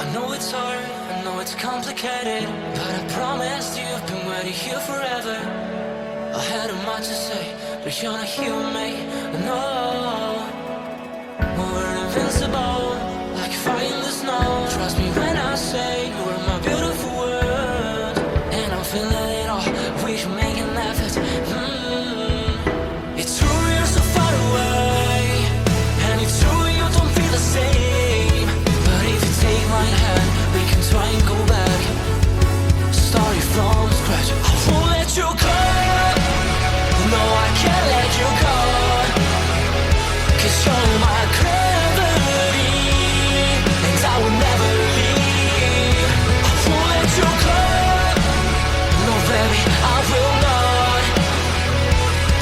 I know it's hard, I know it's complicated, but I promised you I've been waiting here forever. I had a much to say, but you're not here with me, no. We're invincible, like fire in the snow. Trust me when I say you are my beautiful world, and I'm feeling it all, we should make an effort. It's true you're so far away, and it's true you don't feel the same. But if you take my hand, we can try and go back, starting from scratch. I won't let you go, no I can't let you go, 'cause you're my gravity, and I will never leave. I won't let you go, no baby I will not,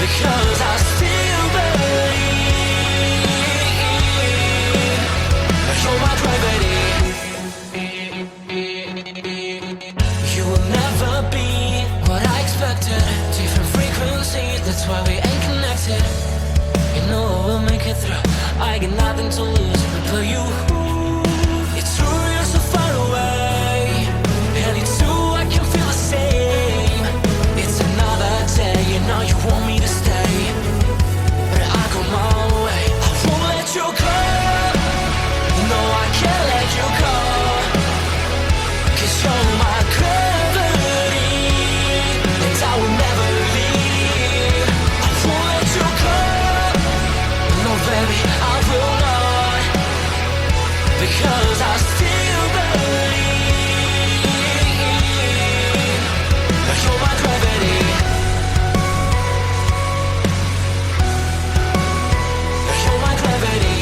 because I still believe. You're my gravity. You will never be what I expected. Different frequencies, that's why we ain't connected. You know I will make it through, I got nothing to lose but you. It's true you're so far away, and it's true I can feel the same. It's another day, you know you want me to stay, but I go my way. I won't let you go, no I can't let you go, 'cause you're my gravity, and I will never leave. I won't let you go, no baby I will not, because I still believe. You're my gravity. You're my gravity.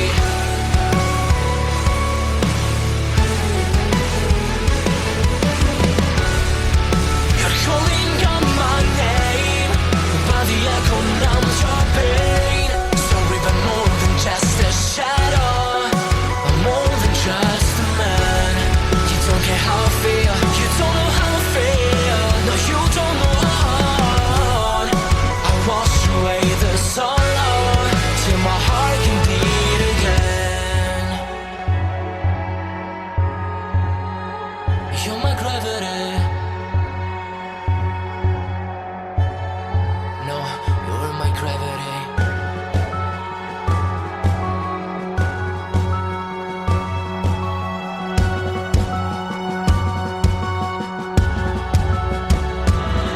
You're calling out my name, but the echo numbs your pain. Sorry, but more than just a shadow, I'm more than just a man. You don't care how I feel, you don't know how I feel. No, you don't know how. I wash away the sorrow till my heart can beat again. You're my gravity. No, you're my gravity.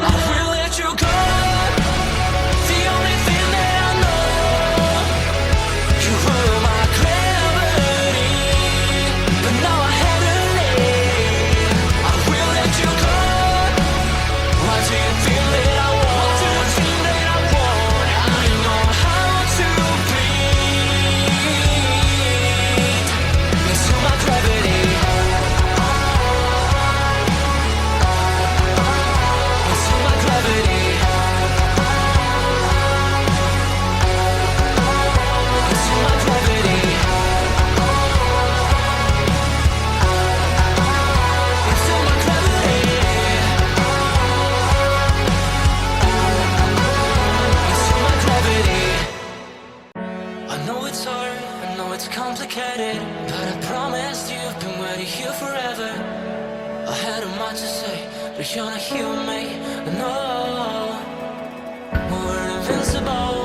I will let you go, the only thing that I know. You were my gravity, but now I have to leave. I will let you go. Why do you feel that I want? What do you think that I want? I know how to breathe into my gravity, into my gravity, into my gravity, into my gravity, into my gravity. I know it's hard, I know it's complicated, but I promised you I've been waiting here forever. I had a much to say, but you're not here with me, no. We're invincible,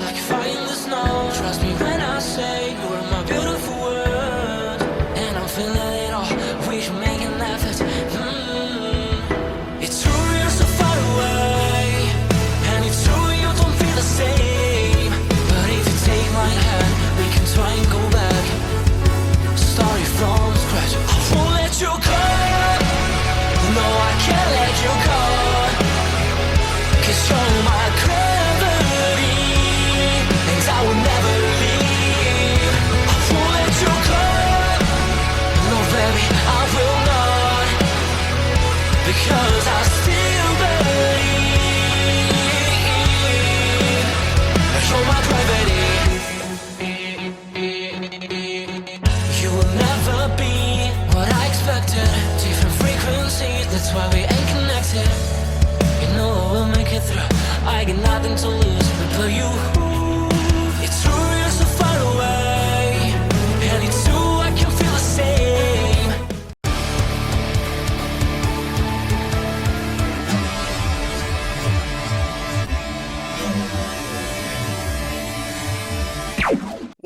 like fire in the snow. Trust me when I say you are my beautiful world, and I'm feeling it all, we should make an effort. It's true you're so far away, and it's true you don't feel the same. But if you take my hand, we can try and go back, starting from scratch. I won't let you go, no I can't let you go, 'cause you're my gravity, and I will never leave. I won't let you go, no baby I will not.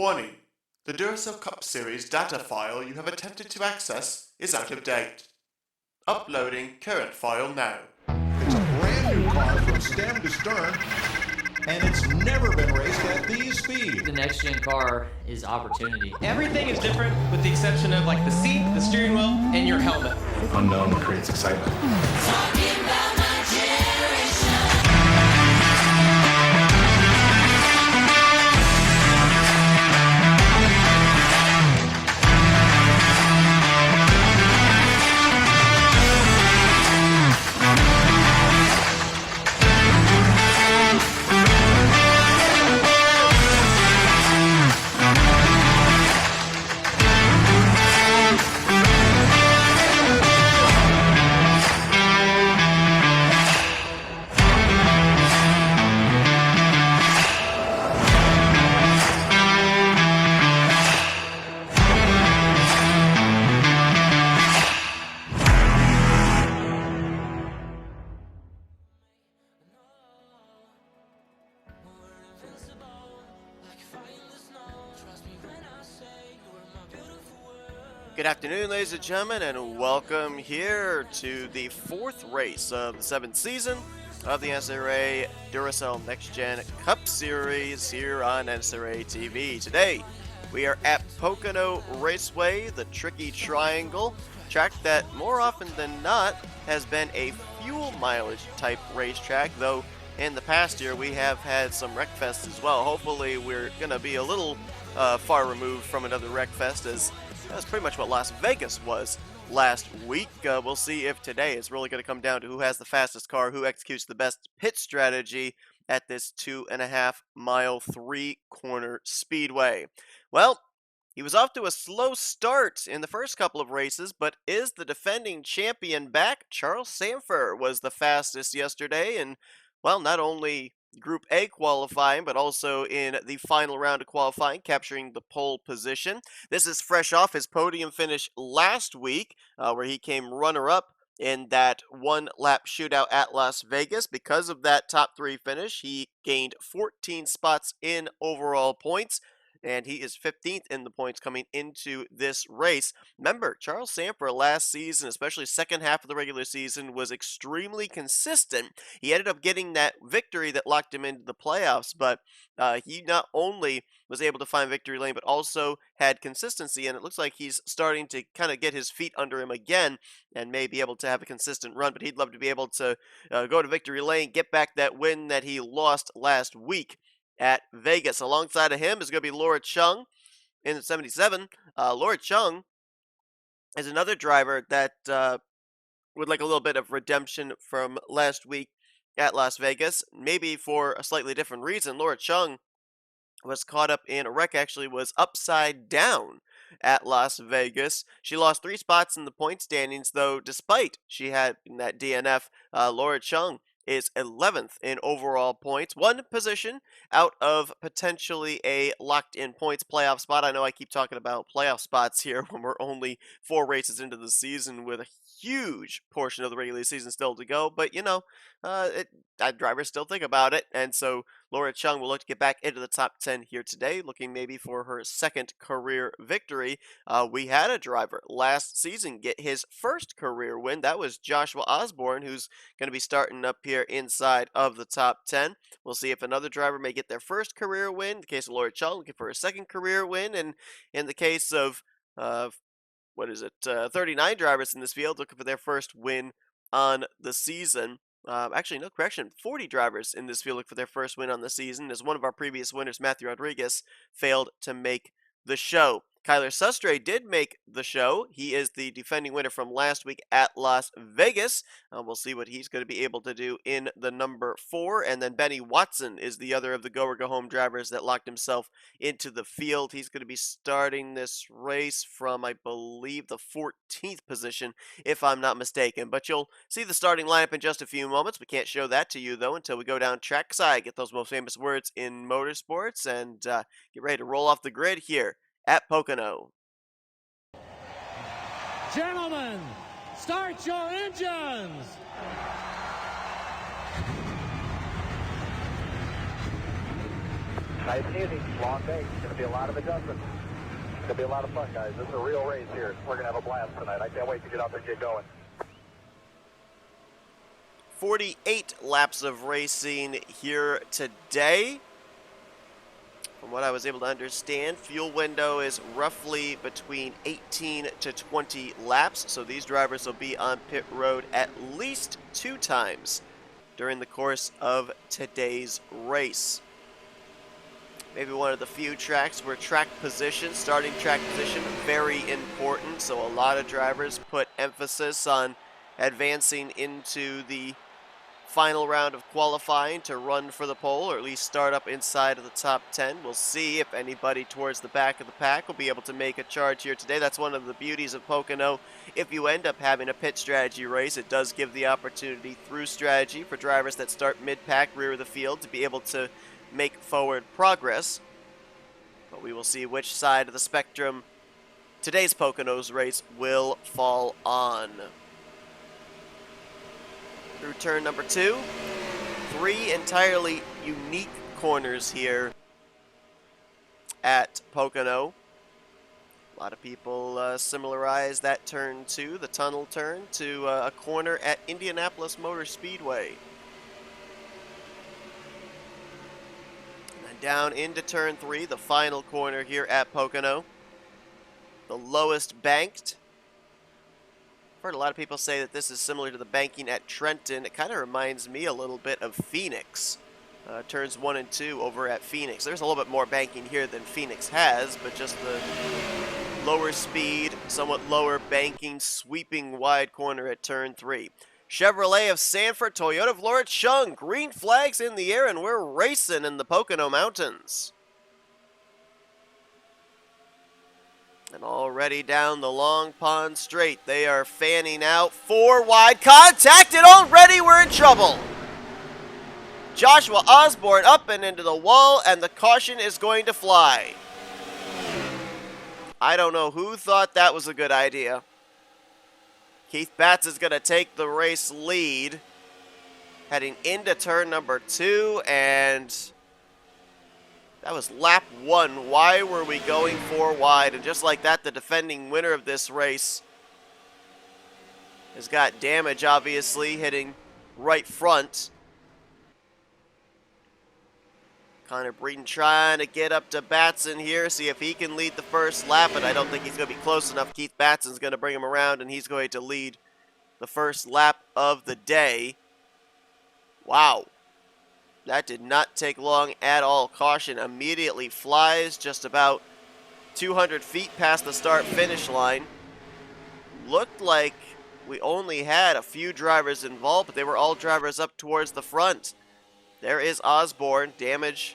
Warning. The Duracell Cup Series data file you have attempted to access is out of date. Uploading current file now. It's a brand new car from stem to stern, and it's never been raced at these speeds. The next gen car is opportunity. Everything is different with the exception of like the seat, the steering wheel, and your helmet. Unknown creates excitement. Talking about my generation. Good afternoon, ladies and gentlemen, and welcome here to the fourth race of the seventh season of the NNSCRA Duracell Next Gen Cup Series here on NNSCRA TV. Today, we are at Pocono Raceway, the Tricky Triangle, track that more often than not has been a fuel mileage type racetrack, though in the past year we have had some wreckfests as well. Hopefully we're going to be a little far removed from another wreckfest, as that's pretty much what Las Vegas was last week. We'll see if today is really going to come down to who has the fastest car, who executes the best pit strategy at this 2.5 mile, 3-corner speedway. Well, he was off to a slow start in the first couple of races, but is the defending champion back? Charles Sanford was the fastest yesterday, and, well, not only Group A qualifying, but also in the final round of qualifying, capturing the pole position. This is fresh off his podium finish last week, where he came runner-up in that one-lap shootout at Las Vegas. Because of that top three finish, he gained 14 spots in overall points, and he is 15th in the points coming into this race. Remember, Charles Sanford last season, especially second half of the regular season, was extremely consistent. He ended up getting that victory that locked him into the playoffs, but he not only was able to find victory lane, but also had consistency, and it looks like he's starting to kind of get his feet under him again and may be able to have a consistent run, but he'd love to be able to go to victory lane, get back that win that he lost last week at Vegas. Alongside of him is going to be Laura Chung in the 77. Laura Chung is another driver that would like a little bit of redemption from last week at Las Vegas, maybe for a slightly different reason. Laura Chung was caught up in a wreck, actually was upside down at Las Vegas. She lost 3 spots in the point standings, though, despite she had that DNF. Laura Chung is 11th in overall points, one position out of potentially a locked-in points playoff spot. I know I keep talking about playoff spots here when we're only 4 races into the season with a huge portion of the regular season still to go, but you know, drivers still think about it, and so Laura Chung will look to get back into the top 10 here today, looking maybe for her second career victory. We had a driver last season get his first career win. That was Joshua Osborne, who's going to be starting up here inside of the top 10. We'll see if another driver may get their first career win. In the case of Laura Chung, looking for a second career win, and in the case of 39 drivers in this field looking for their first win on the season. Actually, no correction. 40 drivers in this field look for their first win on the season, as one of our previous winners, Matthew Rodriguez, failed to make the show. Kyler Sustre did make the show. He is the defending winner from last week at Las Vegas. We'll see what he's going to be able to do in the number 4. And then Benny Watson is the other of the go or go home drivers that locked himself into the field. He's going to be starting this race from, I believe, the 14th position, if I'm not mistaken. But you'll see the starting lineup in just a few moments. We can't show that to you, though, until we go down trackside, get those most famous words in motorsports, and get ready to roll off the grid here at Pocono. Gentlemen, start your engines! Nice and easy. Long day. It's going to be a lot of adjustments. It's going to be a lot of fun, guys. This is a real race here. We're going to have a blast tonight. I can't wait to get out there and get going. 48 laps of racing here today. From what I was able to understand, fuel window is roughly between 18 to 20 laps, so these drivers will be on pit road at least 2 times during the course of today's race. Maybe one of the few tracks where track position, starting track position, very important, so a lot of drivers put emphasis on advancing into the final round of qualifying to run for the pole, or at least start up inside of the top 10. We'll see if anybody towards the back of the pack will be able to make a charge here today. That's one of the beauties of Pocono. If you end up having a pit strategy race, it does give the opportunity through strategy for drivers that start mid-pack, rear of the field, to be able to make forward progress. But we will see which side of the spectrum today's Poconos race will fall on. Through turn number 2. 3 entirely unique corners here at Pocono. A lot of people similarize that turn 2, the tunnel turn, to a corner at Indianapolis Motor Speedway. And then down into turn 3, the final corner here at Pocono. The lowest banked. I've heard a lot of people say that this is similar to the banking at Trenton. It kind of reminds me a little bit of Phoenix. Turns 1 and 2 over at Phoenix. There's a little bit more banking here than Phoenix has, but just the lower speed, somewhat lower banking, sweeping wide corner at turn 3. Chevrolet of Sanford, Toyota of Laura Chung. Green flags in the air, and we're racing in the Pocono Mountains. And already down the Long Pond Straight, they are fanning out. 4 wide, contacted already, we're in trouble. Joshua Osborne up and into the wall, and the caution is going to fly. I don't know who thought that was a good idea. Keith Batts is going to take the race lead, heading into turn number 2, and that was lap 1. Why were we going 4 wide? And just like that, the defending winner of this race has got damage, obviously, hitting right front. Connor Breeden trying to get up to Batson here, see if he can lead the first lap, but I don't think he's going to be close enough. Keith Batson's going to bring him around, and he's going to lead the first lap of the day. Wow. That did not take long at all. Caution immediately flies just about 200 feet past the start-finish line. Looked like we only had a few drivers involved, but they were all drivers up towards the front. There is Osborne. Damage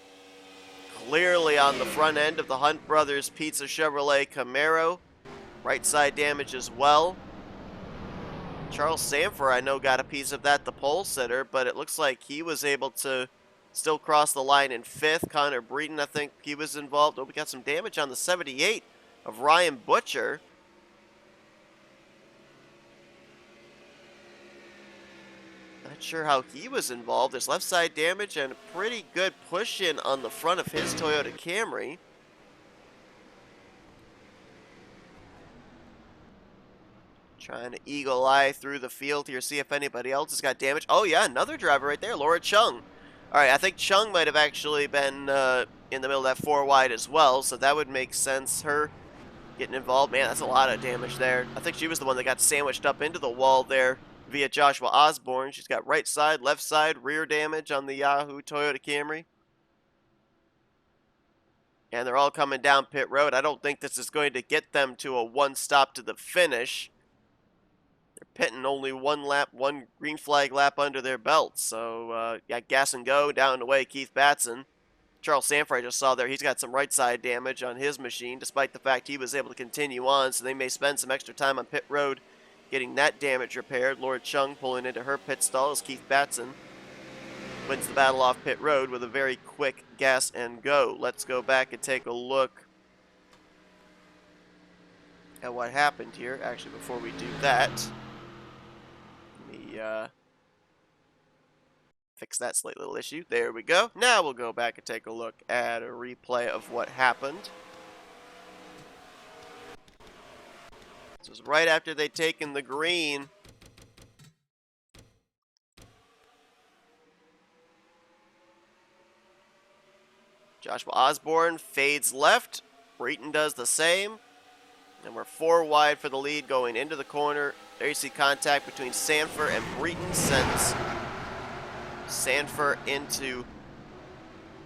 clearly on the front end of the Hunt Brothers Pizza Chevrolet Camaro. Right side damage as well. Charles Sanford, I know, got a piece of that, the pole sitter, but it looks like he was able to still cross the line in 5th. Connor Breeden, I think he was involved. Oh, we got some damage on the 78 of Ryan Butcher. Not sure how he was involved. There's left side damage and a pretty good push in on the front of his Toyota Camry. Trying to eagle eye through the field here, see if anybody else has got damage. Oh yeah, another driver right there, Laura Chung. Alright, I think Chung might have actually been in the middle of that 4 wide as well, so that would make sense, her getting involved. Man, that's a lot of damage there. I think she was the one that got sandwiched up into the wall there via Joshua Osborne. She's got right side, left side, rear damage on the Yahoo Toyota Camry. And they're all coming down pit road. I don't think this is going to get them to a 1 stop to the finish. They're pitting only 1 lap, 1 green flag lap under their belt. So, yeah, gas and go down the way, Keith Batson. Charles Sanford, I just saw there, he's got some right side damage on his machine, despite the fact he was able to continue on. So they may spend some extra time on pit road getting that damage repaired. Laura Chung pulling into her pit stall as Keith Batson wins the battle off pit road with a very quick gas and go. Let's go back and take a look at what happened here. Actually, before we do that, let me fix that slight little issue. There we go. Now we'll go back and take a look at a replay of what happened. This was right after they'd taken the green. Joshua Osborne fades left. Breton does the same. And we're 4 wide for the lead going into the corner. There you see contact between Sanford and Breton sends Sanford into,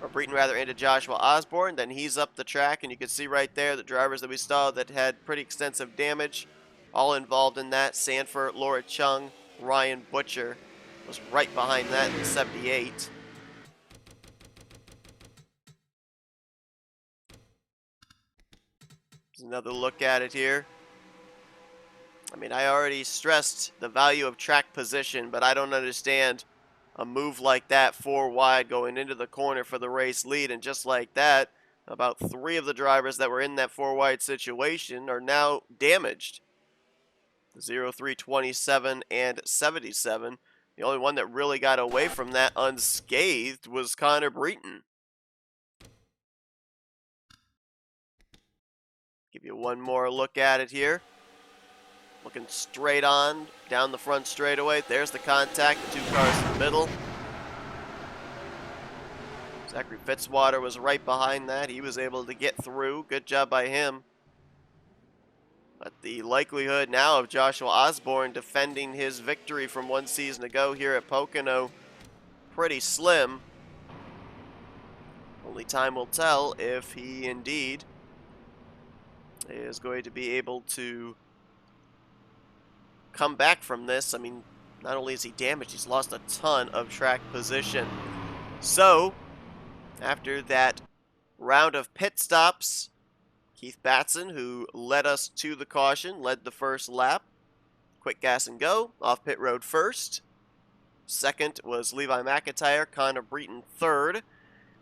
or Breton rather, into Joshua Osborne. Then he's up the track, and you can see right there the drivers that we saw that had pretty extensive damage, all involved in that. Sanford, Laura Chung, Ryan Butcher was right behind that in 78. There's another look at it here. I mean, I already stressed the value of track position, but I don't understand a move like that 4 wide going into the corner for the race lead. And just like that, about 3 of the drivers that were in that 4 wide situation are now damaged. 0, 3, 27, and 77. The only one that really got away from that unscathed was Connor Breton. Give you one more look at it here. Looking straight on down the front straightaway. There's the contact, the 2 cars in the middle. Zachary Fitzwater was right behind that. He was able to get through. Good job by him. But the likelihood now of Joshua Osborne defending his victory from 1 season ago here at Pocono, pretty slim. Only time will tell if he indeed is going to be able to come back from this. I mean, not only is he damaged, he's lost a ton of track position. So, after that round of pit stops, Keith Batson, who led us to the caution, led the first lap. Quick gas and go, off pit road first. Second was Levi McIntyre, Connor Breton third,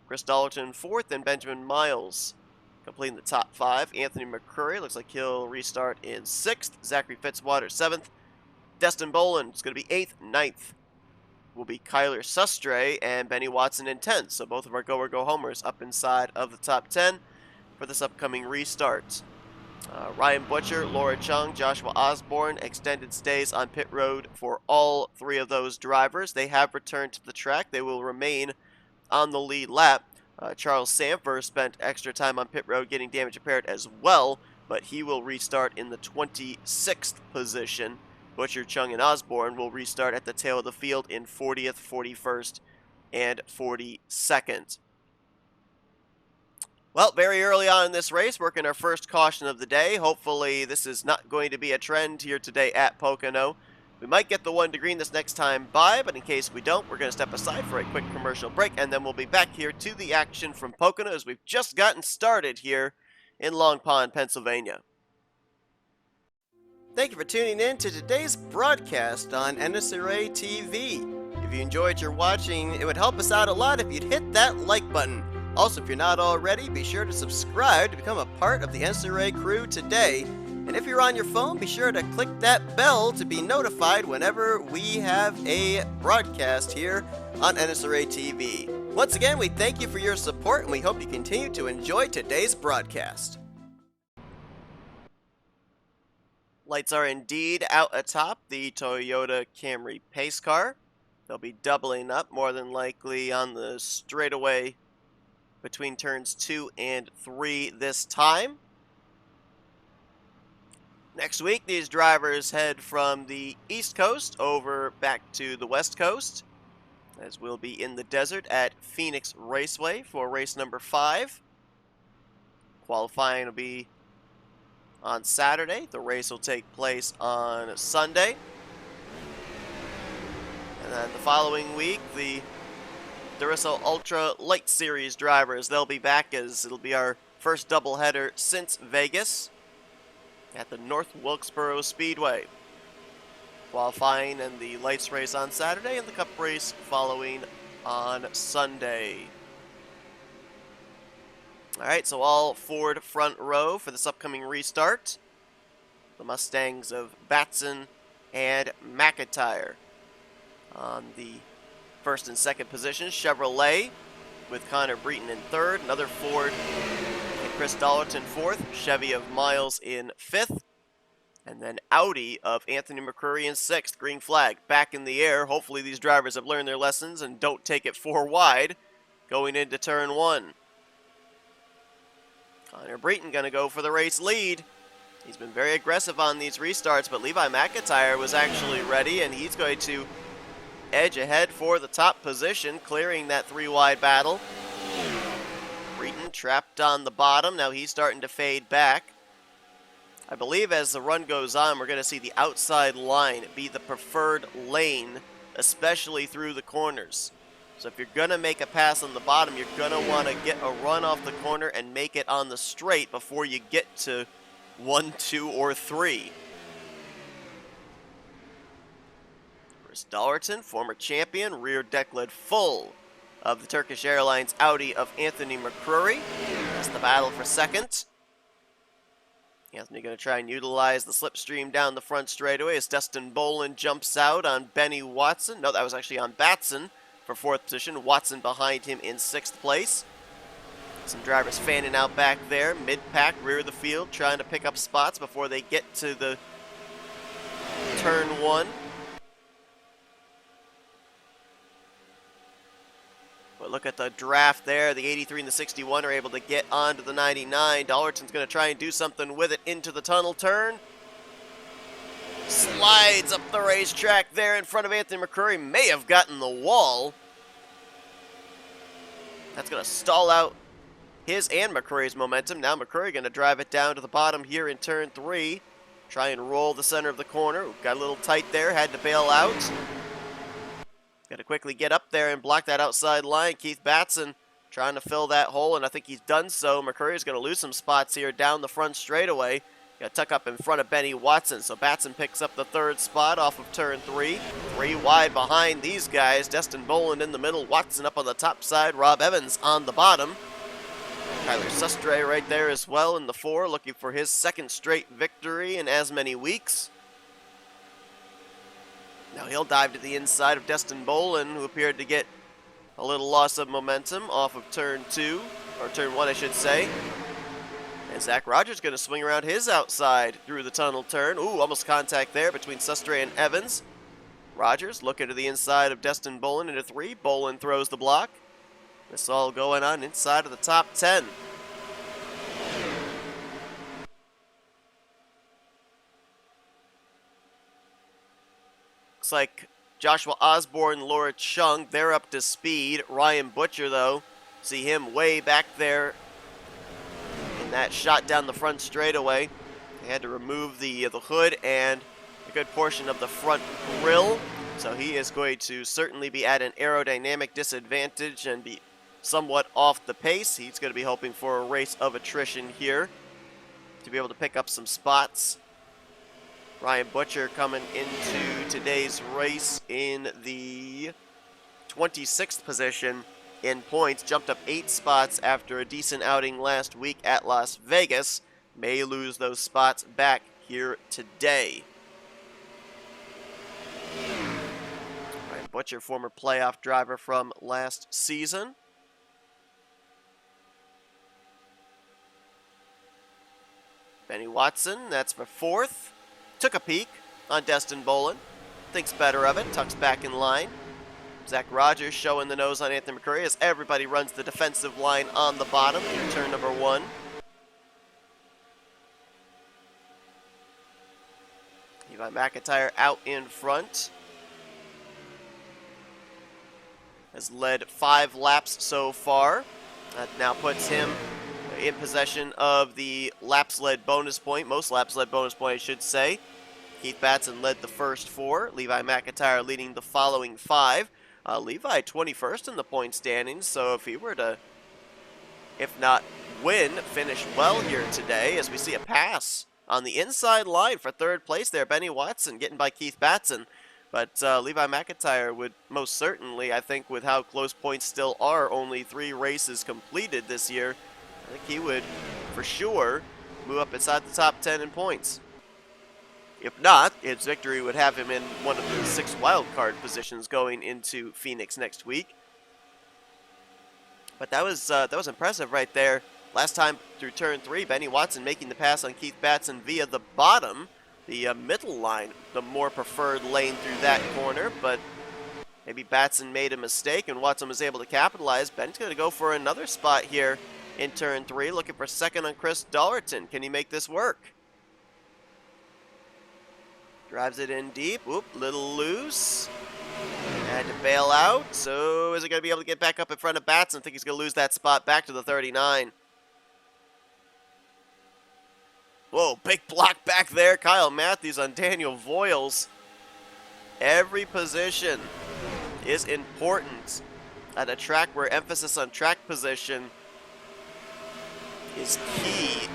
Chris Dollerton fourth, and Benjamin Miles completing the top 5. Anthony McCurry looks like he'll restart in 6th. Zachary Fitzwater 7th. Destin Boland is going to be 8th. 9th will be Kyler Sustre and Benny Watson in 10th. So both of our go or go homers up inside of the top 10 for this upcoming restart. Ryan Butcher, Laura Chung, Joshua Osborne, extended stays on pit road for all 3 of those drivers. They have returned to the track. They will remain on the lead lap. Charles Sanford spent extra time on pit road getting damage repaired as well, but he will restart in the 26th position. Butcher, Chung, and Osborne will restart at the tail of the field in 40th, 41st, and 42nd. Well, very early on in this race, working our first caution of the day. Hopefully this is not going to be a trend here today at Pocono. We might get the 1 to green this next time by, but in case we don't, we're going to step aside for a quick commercial break, and then we'll be back here to the action from Pocono as we've just gotten started here in Long Pond, Pennsylvania. Thank you for tuning in to today's broadcast on NNSCRA TV. If you enjoyed your watching, it would help us out a lot if you'd hit that like button. Also, if you're not already, be sure to subscribe to become a part of the NNSCRA crew today. And if you're on your phone, be sure to click that bell to be notified whenever we have a broadcast here on NNSCRA TV. Once again, we thank you for your support, and we hope you continue to enjoy today's broadcast. Lights are indeed out atop the Toyota Camry pace car. They'll be doubling up, more than likely on the straightaway between turns 2 and 3 this time. Next week, these drivers head from the East Coast over back to the West Coast, as we'll be in the desert at Phoenix Raceway for race number 5. Qualifying will be on Saturday. The race will take place on Sunday. And then the following week, the Duracell Ultra Light Series drivers, they'll be back as it'll be our first doubleheader since Vegas at the North Wilkesboro Speedway. Qualifying and the lights race on Saturday and the Cup race following on Sunday. Alright, so all Ford front row for this upcoming restart. The Mustangs of Batson and McIntyre on the first and second positions. Chevrolet with Connor Breton in third. Another Ford and Chris Dollerton fourth. Chevy of Miles in fifth. And then Audi of Anthony McCurry in sixth. Green flag back in the air. Hopefully these drivers have learned their lessons and don't take it four wide going into turn one. Connor Breton going to go for the race lead. He's been very aggressive on these restarts, but Levi McIntyre was actually ready, and he's going to edge ahead for the top position, clearing that three-wide battle. Breton trapped on the bottom. Now he's starting to fade back. I believe as the run goes on, we're going to see the outside line be the preferred lane, especially through the corners. So if you're going to make a pass on the bottom, you're going to want to get a run off the corner and make it on the straight before you get to 1, 2, or 3. Chris Dollerton, former champion, rear deck lid full of the Turkish Airlines Audi of Anthony McCurry. That's the battle for second. Anthony going to try and utilize the slipstream down the front straightaway as Dustin Bolin jumps out on Benny Watson. No, that was actually on Batson for fourth position. Watson behind him in sixth place. Some drivers fanning out back there. Mid-pack, rear of the field, trying to pick up spots before they get to the turn one. But look at the draft there. The 83 and the 61 are able to get onto the 99. Dollerton's going to try and do something with it into the tunnel turn. Slides up the racetrack there in front of Anthony McCurry. May have gotten the wall. That's going to stall out his and McCurry's momentum. Now McCurry going to drive it down to the bottom here in turn 3. Try and roll the center of the corner. Got a little tight there. Had to bail out. Got to quickly get up there and block that outside line. Keith Batson trying to fill that hole, and I think he's done so. McCurry is going to lose some spots here down the front straightaway. Got to tuck up in front of Benny Watson, so Batson picks up the third spot off of turn 3. 3 wide behind these guys. Destin Boland in the middle, Watson up on the top side, Rob Evans on the bottom. Tyler Sustre right there as well in the 4, looking for his second straight victory in as many weeks. Now he'll dive to the inside of Destin Bolin, who appeared to get a little loss of momentum off of turn 2, or turn 1 I should say. And Zach Rogers going to swing around his outside through the tunnel turn. Ooh, almost contact there between Sustre and Evans. Rogers looking to the inside of Destin Bolin into 3. Bolin throws the block. This all going on inside of the top 10. Looks like Joshua Osborne, Laura Chung, they're up to speed. Ryan Butcher, though, see him way back there in that shot down the front straightaway. They had to remove the hood and a good portion of the front grille. So he is going to certainly be at an aerodynamic disadvantage and be somewhat off the pace. He's going to be hoping for a race of attrition here to be able to pick up some spots. Ryan Butcher coming into today's race in the 26th position in points. Jumped up 8 spots after a decent outing last week at Las Vegas. May lose those spots back here today. Ryan Butcher, former playoff driver from last season. Benny Watson, that's for 4th. Took a peek on Destin Bolin. Thinks better of it. Tucks back in line. Zach Rogers showing the nose on Anthony McCurry as everybody runs the defensive line on the bottom in turn number 1. Levi McIntyre out in front. Has led 5 laps so far. That now puts him in possession of the laps-led bonus point. Most laps-led bonus point, I should say. Keith Batson led the first 4. Levi McIntyre leading the following 5. Levi 21st in the point standings, so if he were to, if not win, finish well here today, as we see a pass on the inside line for 3rd place there. Benny Watson getting by Keith Batson. But Levi McIntyre would most certainly, I think with how close points still are, only 3 races completed this year, I think he would for sure move up inside the top 10 in points. If not, his victory would have him in one of the 6 wildcard positions going into Phoenix next week. But that was impressive right there. Last time through turn 3, Benny Watson making the pass on Keith Batson via the bottom, the middle line, the more preferred lane through that corner. But maybe Batson made a mistake and Watson was able to capitalize. Benny's going to go for another spot here in turn 3, looking for second on Chris Dollerton. Can he make this work? Drives it in deep. Oop, little loose. Had to bail out. So is he going to be able to get back up in front of Batson? I think he's going to lose that spot back to the 39. Whoa, big block back there. Kyle Matthews on Daniel Voiles. Every position is important at a track where emphasis on track position is key.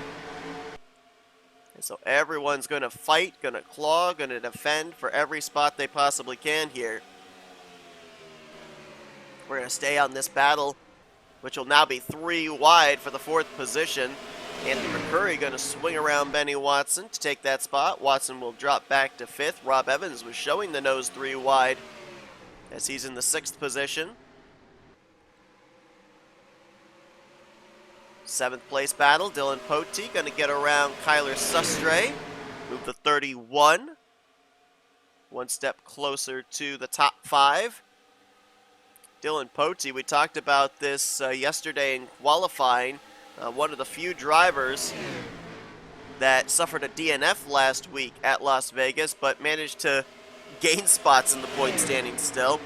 And so everyone's going to fight, going to claw, going to defend for every spot they possibly can here. We're going to stay on this battle, which will now be 3 wide for the 4th position. Anthony McCurry going to swing around Benny Watson to take that spot. Watson will drop back to 5th. Rob Evans was showing the nose 3 wide as he's in the 6th position. 7th place battle, Dylan Pote going to get around Kyler Sustre, move the 31. 1 step closer to the top 5. Dylan Pote, we talked about this yesterday in qualifying. One of the few drivers that suffered a DNF last week at Las Vegas, but managed to gain spots in the point standing still.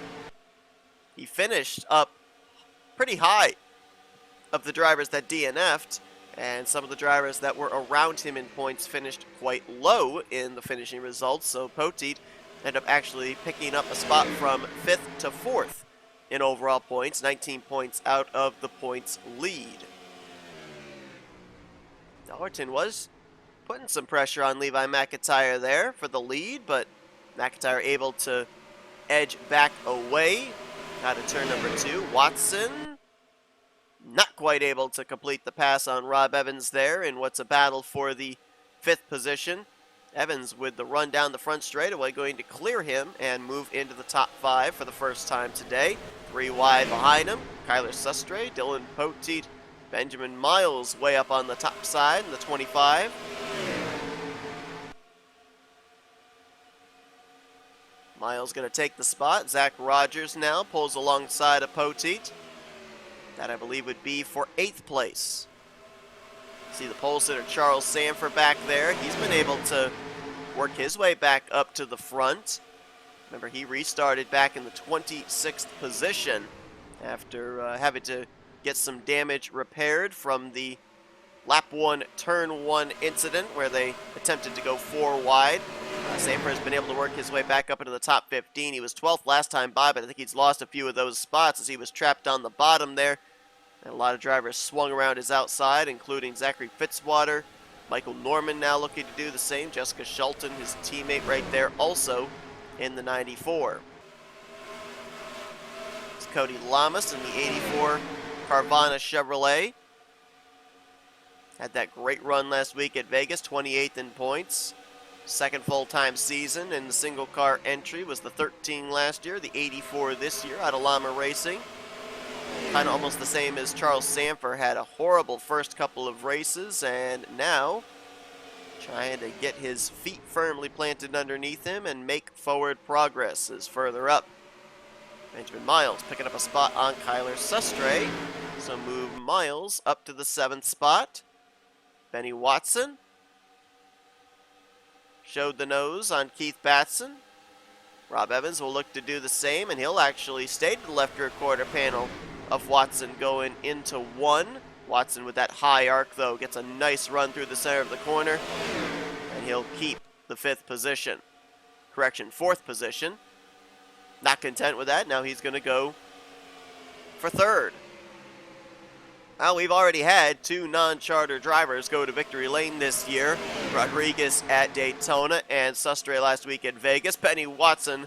He finished up pretty high of the drivers that DNF'd, and some of the drivers that were around him in points finished quite low in the finishing results, so Poteet ended up actually picking up a spot from 5th to 4th in overall points, 19 points out of the points lead. Dollerton was putting some pressure on Levi McIntyre there for the lead, but McIntyre able to edge back away out of turn number 2. Watson not quite able to complete the pass on Rob Evans there in what's a battle for the 5th position. Evans with the run down the front straightaway going to clear him and move into the top 5 for the first time today. 3 wide behind him. Kyler Sustre, Dylan Poteet, Benjamin Miles way up on the top side in the 25. Miles going to take the spot. Zach Rogers now pulls alongside of Poteet. That I believe would be for 8th place. See the pole sitter Charles Sanford back there. He's been able to work his way back up to the front. Remember, he restarted back in the 26th position after having to get some damage repaired from the lap 1, turn 1 incident where they attempted to go 4 wide. Sanford has been able to work his way back up into the top 15. He was 12th last time by, but I think he's lost a few of those spots as he was trapped on the bottom there. And a lot of drivers swung around his outside, including Zachary Fitzwater. Michael Norman now looking to do the same. Jessica Schulten, his teammate right there, also in the 94. It's Cody Lamas in the 84 Carvana Chevrolet. Had that great run last week at Vegas, 28th in points. Second full-time season in the single car entry, was the 13 last year, the 84 this year out of Lama Racing. Kind of almost the same as Charles Sanford, had a horrible first couple of races, and now trying to get his feet firmly planted underneath him and make forward progress is further up. Benjamin Miles picking up a spot on Kyler Sustre, so move Miles up to the 7th spot. Benny Watson showed the nose on Keith Batson. Rob Evans will look to do the same, and he'll actually stay to the left rear quarter panel of Watson going into 1. Watson with that high arc, though, gets a nice run through the center of the corner, and he'll keep the 5th position. Correction, 4th position. Not content with that, now he's going to go for 3rd. Well, we've already had 2 non-charter drivers go to victory lane this year. Rodriguez at Daytona and Sustre last week at Vegas. Benny Watson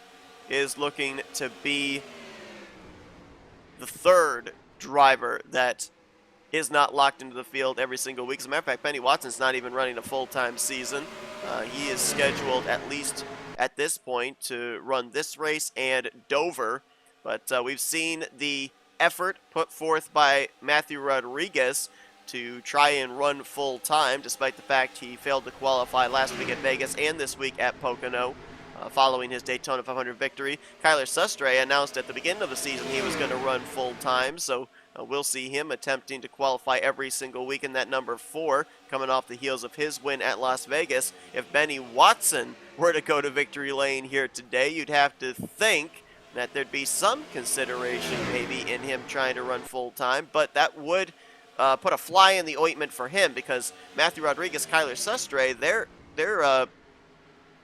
is looking to be the 3rd driver that is not locked into the field every single week. As a matter of fact, Benny Watson's not even running a full-time season. He is scheduled, at least at this point, to run this race and Dover. But we've seen the effort put forth by Matthew Rodriguez to try and run full-time, despite the fact he failed to qualify last week at Vegas and this week at Pocono, following his Daytona 500 victory. Kyler Sustre announced at the beginning of the season he was going to run full-time, so we'll see him attempting to qualify every single week in that number 4, coming off the heels of his win at Las Vegas. If Benny Watson were to go to victory lane here today, you'd have to think that there'd be some consideration maybe in him trying to run full-time, but that would put a fly in the ointment for him, because Matthew Rodriguez, Kyler Sustre, their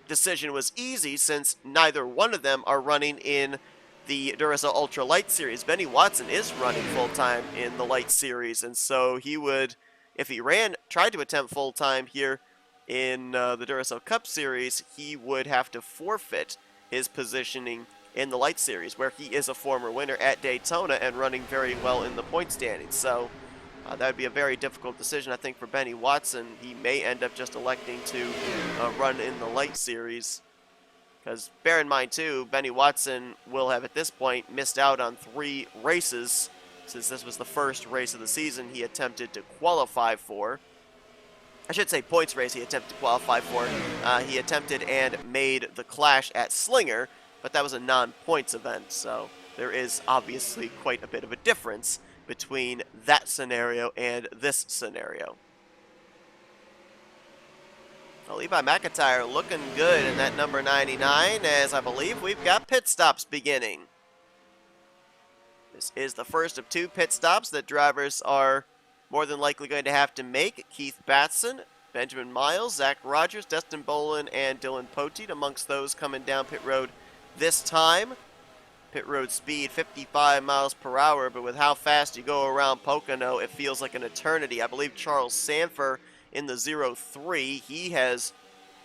decision was easy, since neither one of them are running in the Duracell Ultra Light Series. Benny Watson is running full-time in the Light Series, and so he would, if he tried to attempt full-time here in the Duracell Cup Series, he would have to forfeit his positioning in the Light Series, where he is a former winner at Daytona and running very well in the point standings. So that would be a very difficult decision, I think, for Benny Watson. He may end up just electing to run in the Light Series. Because bear in mind, too, Benny Watson will have, at this point, missed out on 3 races, since this was the first race of the season he attempted to qualify for. I should say points race he attempted to qualify for. He attempted and made the Clash at Slinger, but that was a non-points event, so there is obviously quite a bit of a difference between that scenario and this scenario. Well, Levi McIntyre looking good in that number 99, as I believe we've got pit stops beginning. This is the first of 2 pit stops that drivers are more than likely going to have to make. Keith Batson, Benjamin Miles, Zach Rogers, Destin Bolin, and Dylan Poteet amongst those coming down pit road this time. Pit road speed 55 miles per hour, but with how fast you go around Pocono, it feels like an eternity. I believe Charles Sanford in the 03, he has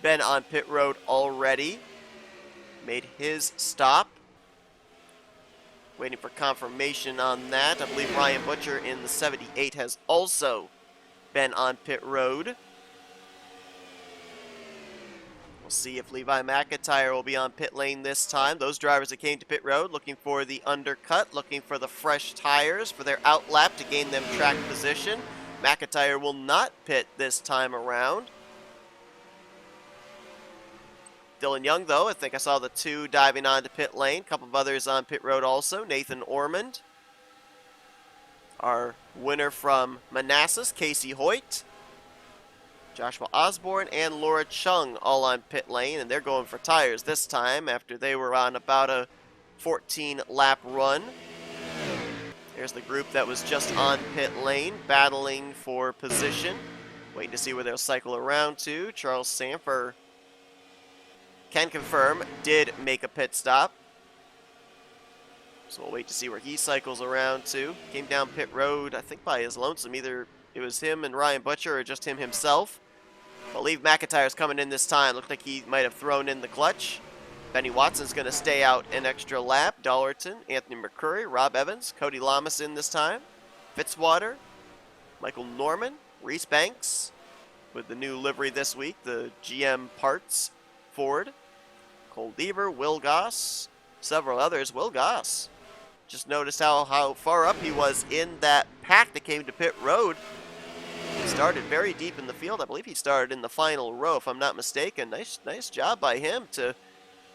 been on pit road already, made his stop. Waiting for confirmation on that. I believe Ryan Butcher in the 78 has also been on pit road. We'll see if Levi McIntyre will be on pit lane this time. Those drivers that came to pit road looking for the undercut, looking for the fresh tires for their outlap to gain them track position. McIntyre will not pit this time around. Dylan Young, though, I think I saw the 2 diving onto pit lane. A couple of others on pit road also. Nathan Ormond, our winner from Manassas, Casey Hoyt, Joshua Osborne, and Laura Chung all on pit lane, and they're going for tires this time after they were on about a 14-lap run. There's the group that was just on pit lane, battling for position. Waiting to see where they'll cycle around to. Charles Sanford can confirm, did make a pit stop. So we'll wait to see where he cycles around to. Came down pit road, I think by his lonesome. Either it was him and Ryan Butcher or just him himself. I believe McIntyre's coming in this time. Looked like he might have thrown in the clutch. Benny Watson's going to stay out an extra lap. Dollerton, Anthony McCurry, Rob Evans, Cody Lamas in this time. Fitzwater, Michael Norman, Reese Banks with the new livery this week, the GM Parts Ford. Cole Deaver, Will Goss, several others. Will Goss, just noticed how far up he was in that pack that came to pit road. He started very deep in the field. I believe he started in the final row, if I'm not mistaken. Nice job by him to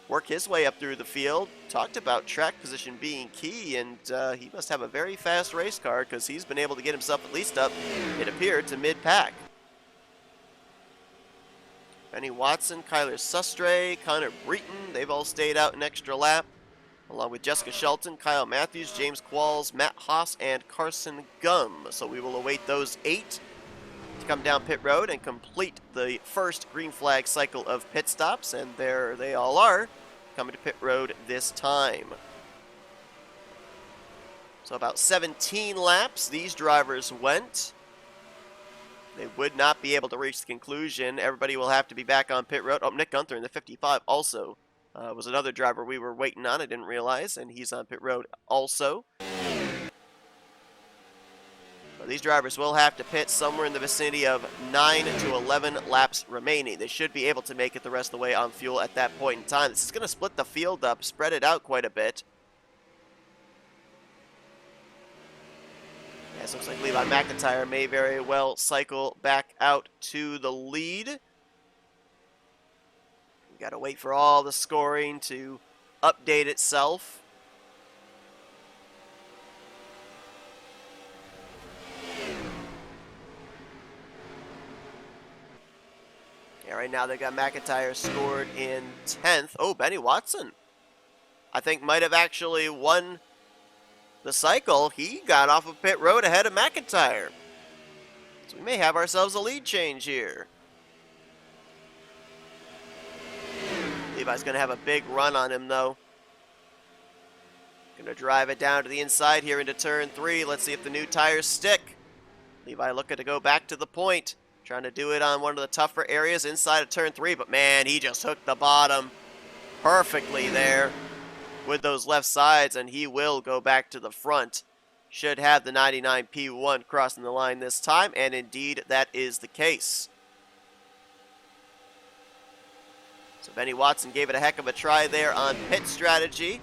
work his way up through the field. Talked about track position being key, and he must have a very fast race car, because he's been able to get himself at least up, it appeared, to mid-pack. Benny Watson, Kyler Sustre, Connor Breton, they've all stayed out an extra lap, along with Jessica Shelton, Kyle Matthews, James Qualls, Matt Haas, and Carson Gum. So we will await those 8 to come down pit road and complete the first green flag cycle of pit stops, and there they all are, coming to pit road this time. So about 17 laps these drivers went. They would not be able to reach the conclusion. Everybody will have to be back on pit road. Oh, Nick Gunther in the 55 also was another driver we were waiting on. I didn't realize, and he's on pit road also. These drivers will have to pit somewhere in the vicinity of 9 to 11 laps remaining. They should be able to make it the rest of the way on fuel at that point in time. This is going to split the field up, spread it out quite a bit. Yes, looks like Levi McIntyre may very well cycle back out to the lead. We got to wait for all the scoring to update itself. Yeah, right now they got McIntyre scored in 10th. Oh, Benny Watson, I think, might have actually won the cycle. He got off of pit road ahead of McIntyre. So we may have ourselves a lead change here. Levi's going to have a big run on him, though. Going to drive it down to the inside here into turn 3. Let's see if the new tires stick. Levi looking to go back to the point. Trying to do it on one of the tougher areas inside of turn 3. But, man, he just hooked the bottom perfectly there with those left sides, and he will go back to the front. Should have the 99 P1 crossing the line this time, and indeed that is the case. So Benny Watson gave it a heck of a try there on pit strategy,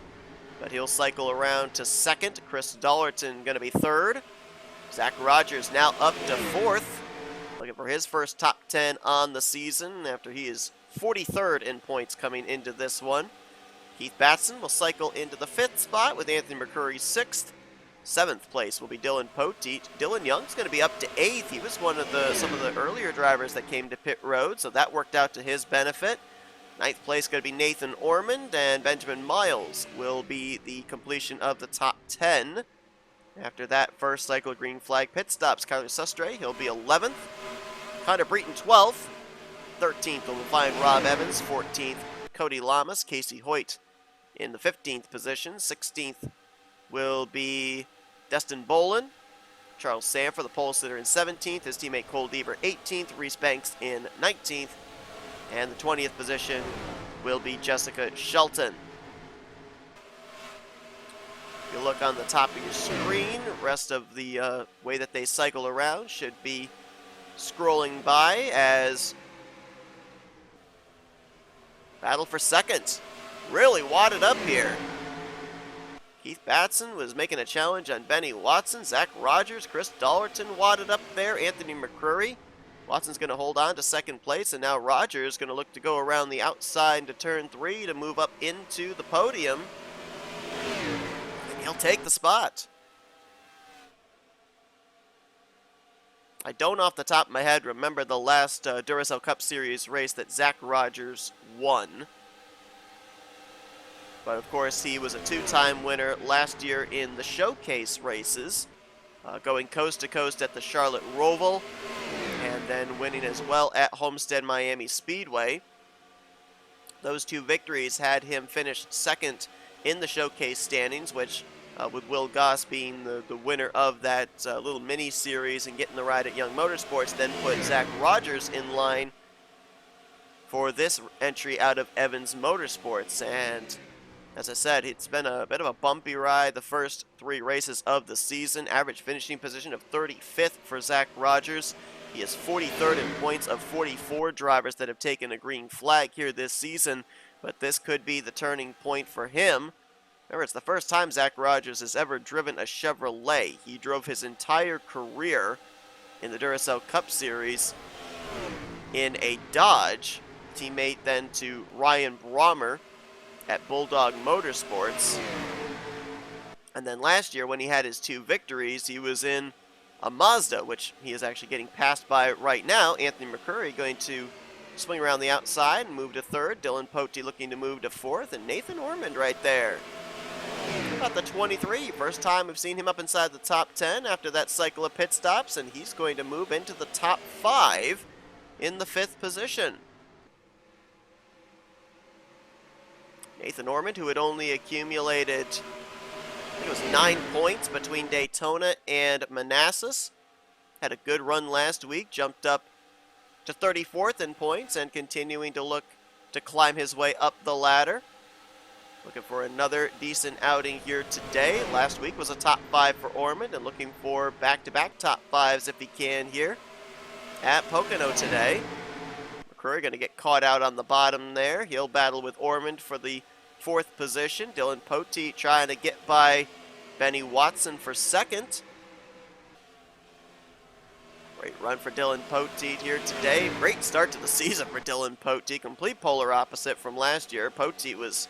but he'll cycle around to second. Chris Dollerton going to be third. Zach Rogers now up to fourth, looking for his first top 10 on the season after he is 43rd in points coming into this one. Keith Batson will cycle into the 5th spot with Anthony McCurry 6th. 7th place will be Dylan Poteet. Dylan Young's going to be up to 8th. He was one of some of the earlier drivers that came to pit road, so that worked out to his benefit. 9th place going to be Nathan Ormond, and Benjamin Miles will be the completion of the top 10. After that first cycle green flag pit stops, Kyler Sustre, he'll be 11th. Connor Breton 12th. 13th will find Rob Evans. 14th, Cody Lamas. Casey Hoyt in the 15th position. 16th will be Destin Bolin. Charles Sanford, the pole sitter, in 17th. His teammate Cole Deaver 18th. Reese Banks in 19th. And the 20th position will be Jessica Shelton. If you look on the top of your screen, rest of the way that they cycle around should be scrolling by as battle for second. Really wadded up here. Keith Batson was making a challenge on Benny Watson. Zach Rogers, Chris Dollerton wadded up there. Anthony McCurry. Watson's going to hold on to second place, and now Rogers going to look to go around the outside into turn 3 to move up into the podium. And he'll take the spot. I don't off the top of my head remember the last Duracell Cup Series race that Zach Rogers won. But of course he was a 2-time winner last year in the showcase races, going coast to coast at the Charlotte Roval, and then winning as well at Homestead Miami Speedway. Those 2 victories had him finish second in the showcase standings, which with Will Goss being the winner of that little mini-series and getting the ride at Young Motorsports, then put Zach Rogers in line for this entry out of Evans Motorsports. And as I said, it's been a bit of a bumpy ride the first 3 races of the season. Average finishing position of 35th for Zach Rogers. He is 43rd in points of 44 drivers that have taken a green flag here this season, but this could be the turning point for him. Remember, it's the first time Zach Rogers has ever driven a Chevrolet. He drove his entire career in the Duracell Cup Series in a Dodge, teammate then to Ryan Brommer at Bulldog Motorsports. And then last year, when he had his 2 victories, he was in a Mazda, which he is actually getting passed by right now. Anthony McCurry going to swing around the outside and move to 3rd. Dylan Pote looking to move to 4th. And Nathan Ormond right there. About the 23. First time we've seen him up inside the top 10 after that cycle of pit stops. And he's going to move into the top 5 in the 5th position. Nathan Ormond, who had only accumulated, I think it was 9 points between Daytona and Manassas. Had a good run last week, jumped up to 34th in points and continuing to look to climb his way up the ladder. Looking for another decent outing here today. Last week was a top 5 for Ormond, and looking for back-to-back top 5s if he can here at Pocono today. McCrory going to get caught out on the bottom there. He'll battle with Ormond for the 4th position. Dylan Poteet trying to get by Benny Watson for 2nd. Great run for Dylan Poteet here today. Great start to the season for Dylan Poteet. Complete polar opposite from last year. Poteet was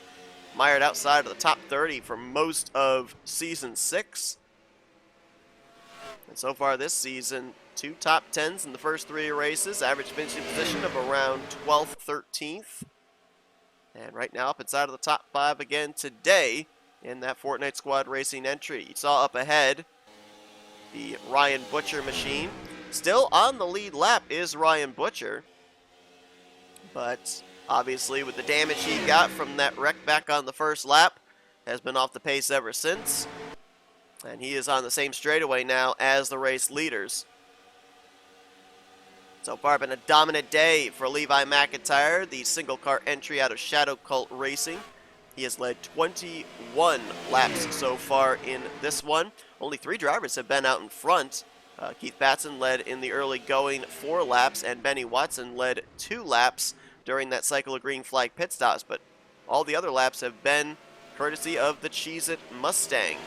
mired outside of the top 30 for most of Season 6. And so far this season, 2 top 10s in the first 3 races. Average finishing position of around 12th, 13th. And right now up inside of the top 5 again today in that Fortnite Squad Racing entry. You saw up ahead the Ryan Butcher machine. Still on the lead lap is Ryan Butcher. But obviously, with the damage he got from that wreck back on the first lap, has been off the pace ever since. And he is on the same straightaway now as the race leaders. So far, been a dominant day for Levi McIntyre, the single car entry out of Shadow Cult Racing. He has led 21 laps so far in this one. Only 3 drivers have been out in front. Keith Batson led in the early going 4 laps, and Benny Watson led 2 laps during that cycle of green flag pit stops, but all the other laps have been courtesy of the Cheez-It Mustang.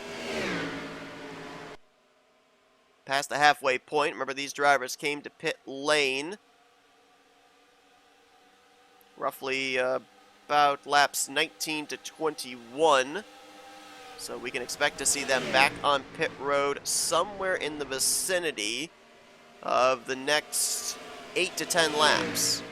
Past the halfway point, remember these drivers came to pit lane roughly about laps 19 to 21, so we can expect to see them back on pit road somewhere in the vicinity of the next 8 to 10 laps.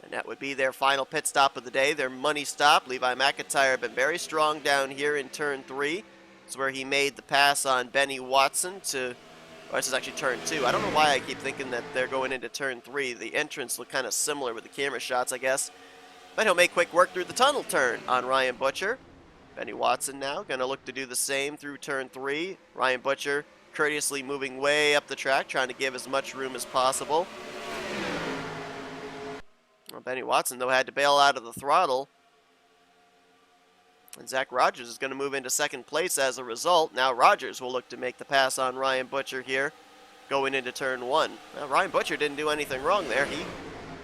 And that would be their final pit stop of the day, their money stop. Levi McIntyre been very strong down here in turn 3. It's where he made the pass on Benny Watson to, well, this is actually turn 2. I don't know why I keep thinking that they're going into turn 3. The entrance look kind of similar with the camera shots, I guess. But he'll make quick work through the tunnel turn on Ryan Butcher. Benny Watson now going to look to do the same through turn 3. Ryan Butcher courteously moving way up the track, trying to give as much room as possible. Well, Benny Watson, though, had to bail out of the throttle. And Zach Rogers is going to move into 2nd place as a result. Now Rogers will look to make the pass on Ryan Butcher here, going into turn 1. Now, Ryan Butcher didn't do anything wrong there. He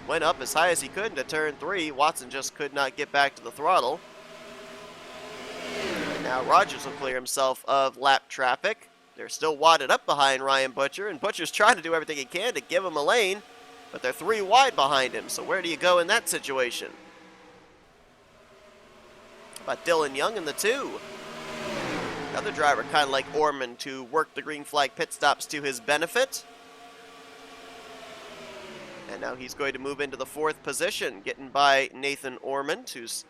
went up as high as he could into turn 3. Watson just could not get back to the throttle. And now Rogers will clear himself of lap traffic. They're still wadded up behind Ryan Butcher, and Butcher's trying to do everything he can to give him a lane, but they're 3 wide behind him, so where do you go in that situation? About Dylan Young in the 2. Another driver kind of like Ormond to work the green flag pit stops to his benefit. And now he's going to move into the 4th position, getting by Nathan Ormond, who's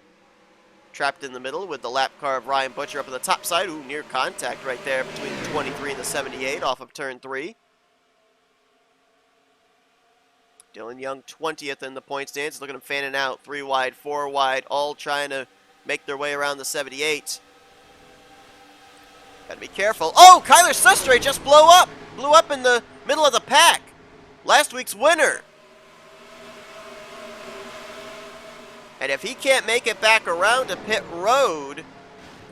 trapped in the middle with the lap car of Ryan Butcher up on the top side. Ooh, near contact right there between the 23 and the 78 off of turn 3. Dylan Young 20th in the point stands. Look at him fanning out. 3 wide, 4 wide, all trying to make their way around the 78. Gotta be careful. Oh, Kyler Sustre just blew up in the middle of the pack. Last week's winner. And if he can't make it back around to pit road,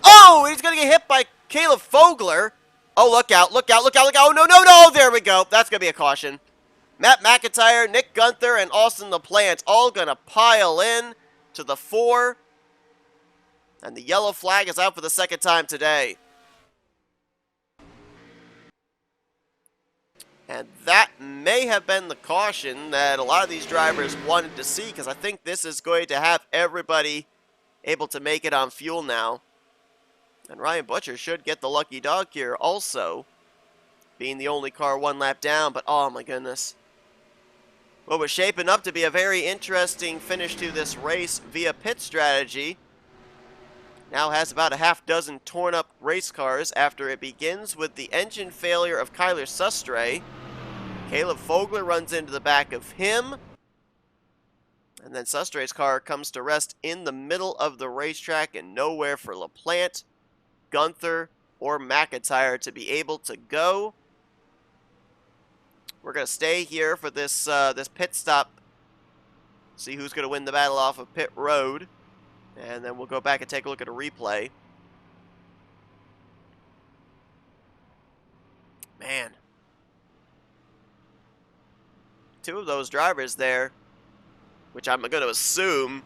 oh, he's gonna get hit by Caleb Fogler. Oh, look out, look out, look out, look out. Oh, no, no, no, there we go. That's gonna be a caution. Matt McIntyre, Nick Gunther, and Austin LaPlante all gonna pile in to the 4. And the yellow flag is out for the 2nd time today. And that may have been the caution that a lot of these drivers wanted to see, because I think this is going to have everybody able to make it on fuel now. And Ryan Butcher should get the lucky dog here also, being the only car 1 lap down, but oh my goodness. What was shaping up to be a very interesting finish to this race via pit strategy now has about a half dozen torn up race cars after it begins with the engine failure of Kyler Sustre. Caleb Fogler runs into the back of him, and then Sustre's car comes to rest in the middle of the racetrack and nowhere for LaPlante, Gunther, or McIntyre to be able to go. We're going to stay here for this this pit stop see who's going to win the battle off of pit road. And then we'll go back and take a look at a replay. Man. Two of those drivers there, which I'm going to assume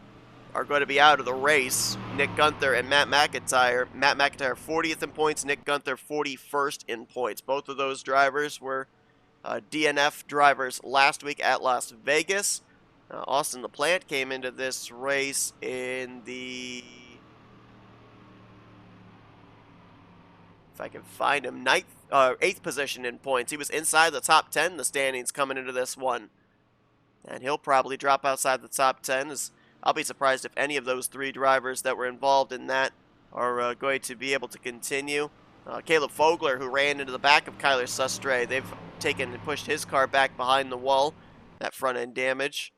are going to be out of the race. Nick Gunther and Matt McIntyre. Matt McIntyre 40th in points, Nick Gunther 41st in points. Both of those drivers were DNF drivers last week at Las Vegas. Austin LaPlante came into this race in the, if I can find him, 8th position in points. He was inside the top 10 in the standings coming into this one. And he'll probably drop outside the top 10. I'll be surprised if any of those 3 drivers that were involved in that are going to be able to continue. Caleb Fogler, who ran into the back of Kyler Sustre, they've taken and pushed his car back behind the wall. That front end damage.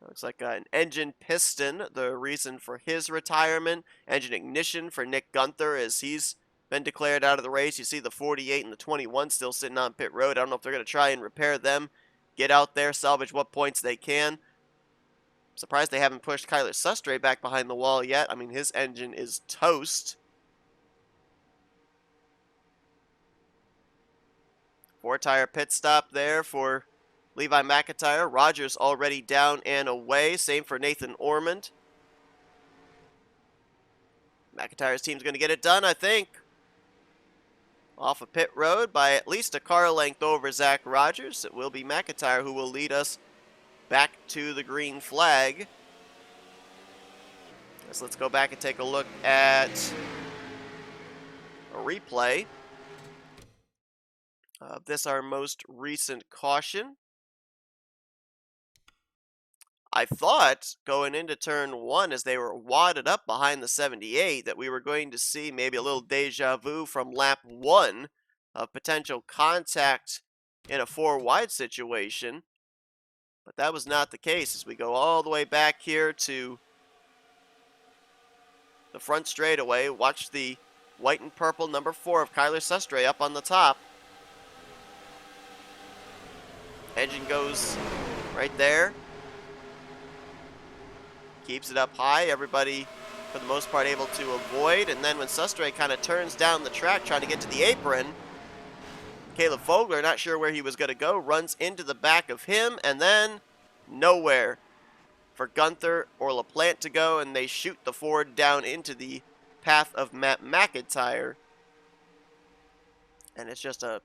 Looks like an engine piston, the reason for his retirement. Engine ignition for Nick Gunther as he's been declared out of the race. You see the 48 and the 21 still sitting on pit road. I don't know if they're going to try and repair them. Get out there, salvage what points they can. I'm surprised they haven't pushed Kyler Sustre back behind the wall yet. I mean, his engine is toast. 4-tire pit stop there for Levi McIntyre. Rogers already down and away. Same for Nathan Ormond. McIntyre's team's going to get it done, I think. Off of pit road by at least a car length over Zach Rogers. It will be McIntyre who will lead us back to the green flag. So let's go back and take a look at a replay of this, our most recent caution. I thought going into turn 1 as they were wadded up behind the 78 that we were going to see maybe a little deja vu from lap 1 of potential contact in a 4-wide situation. But that was not the case as we go all the way back here to the front straightaway. Watch the white and purple number 4 of Kyler Sustre up on the top. Engine goes right there. Keeps it up high. Everybody, for the most part, able to avoid. And then when Sustre kind of turns down the track trying to get to the apron, Caleb Fogler, not sure where he was going to go, runs into the back of him, and then nowhere for Gunther or LaPlante to go, and they shoot the Ford down into the path of Matt McIntyre. And it's just a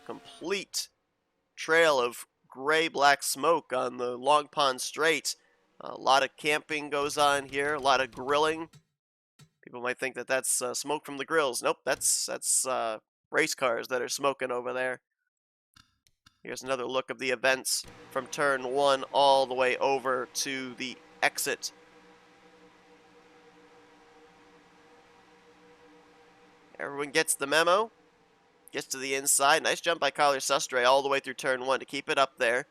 complete trail of gray-black smoke on the Long Pond Straight. A lot of camping goes on here, a lot of grilling. People might think that that's smoke from the grills. Nope, that's race cars that are smoking over there. Here's another look of the events from turn 1 all the way over to the exit. Everyone gets the memo, gets to the inside. Nice jump by Kyler Sustre all the way through turn 1 to keep it up there.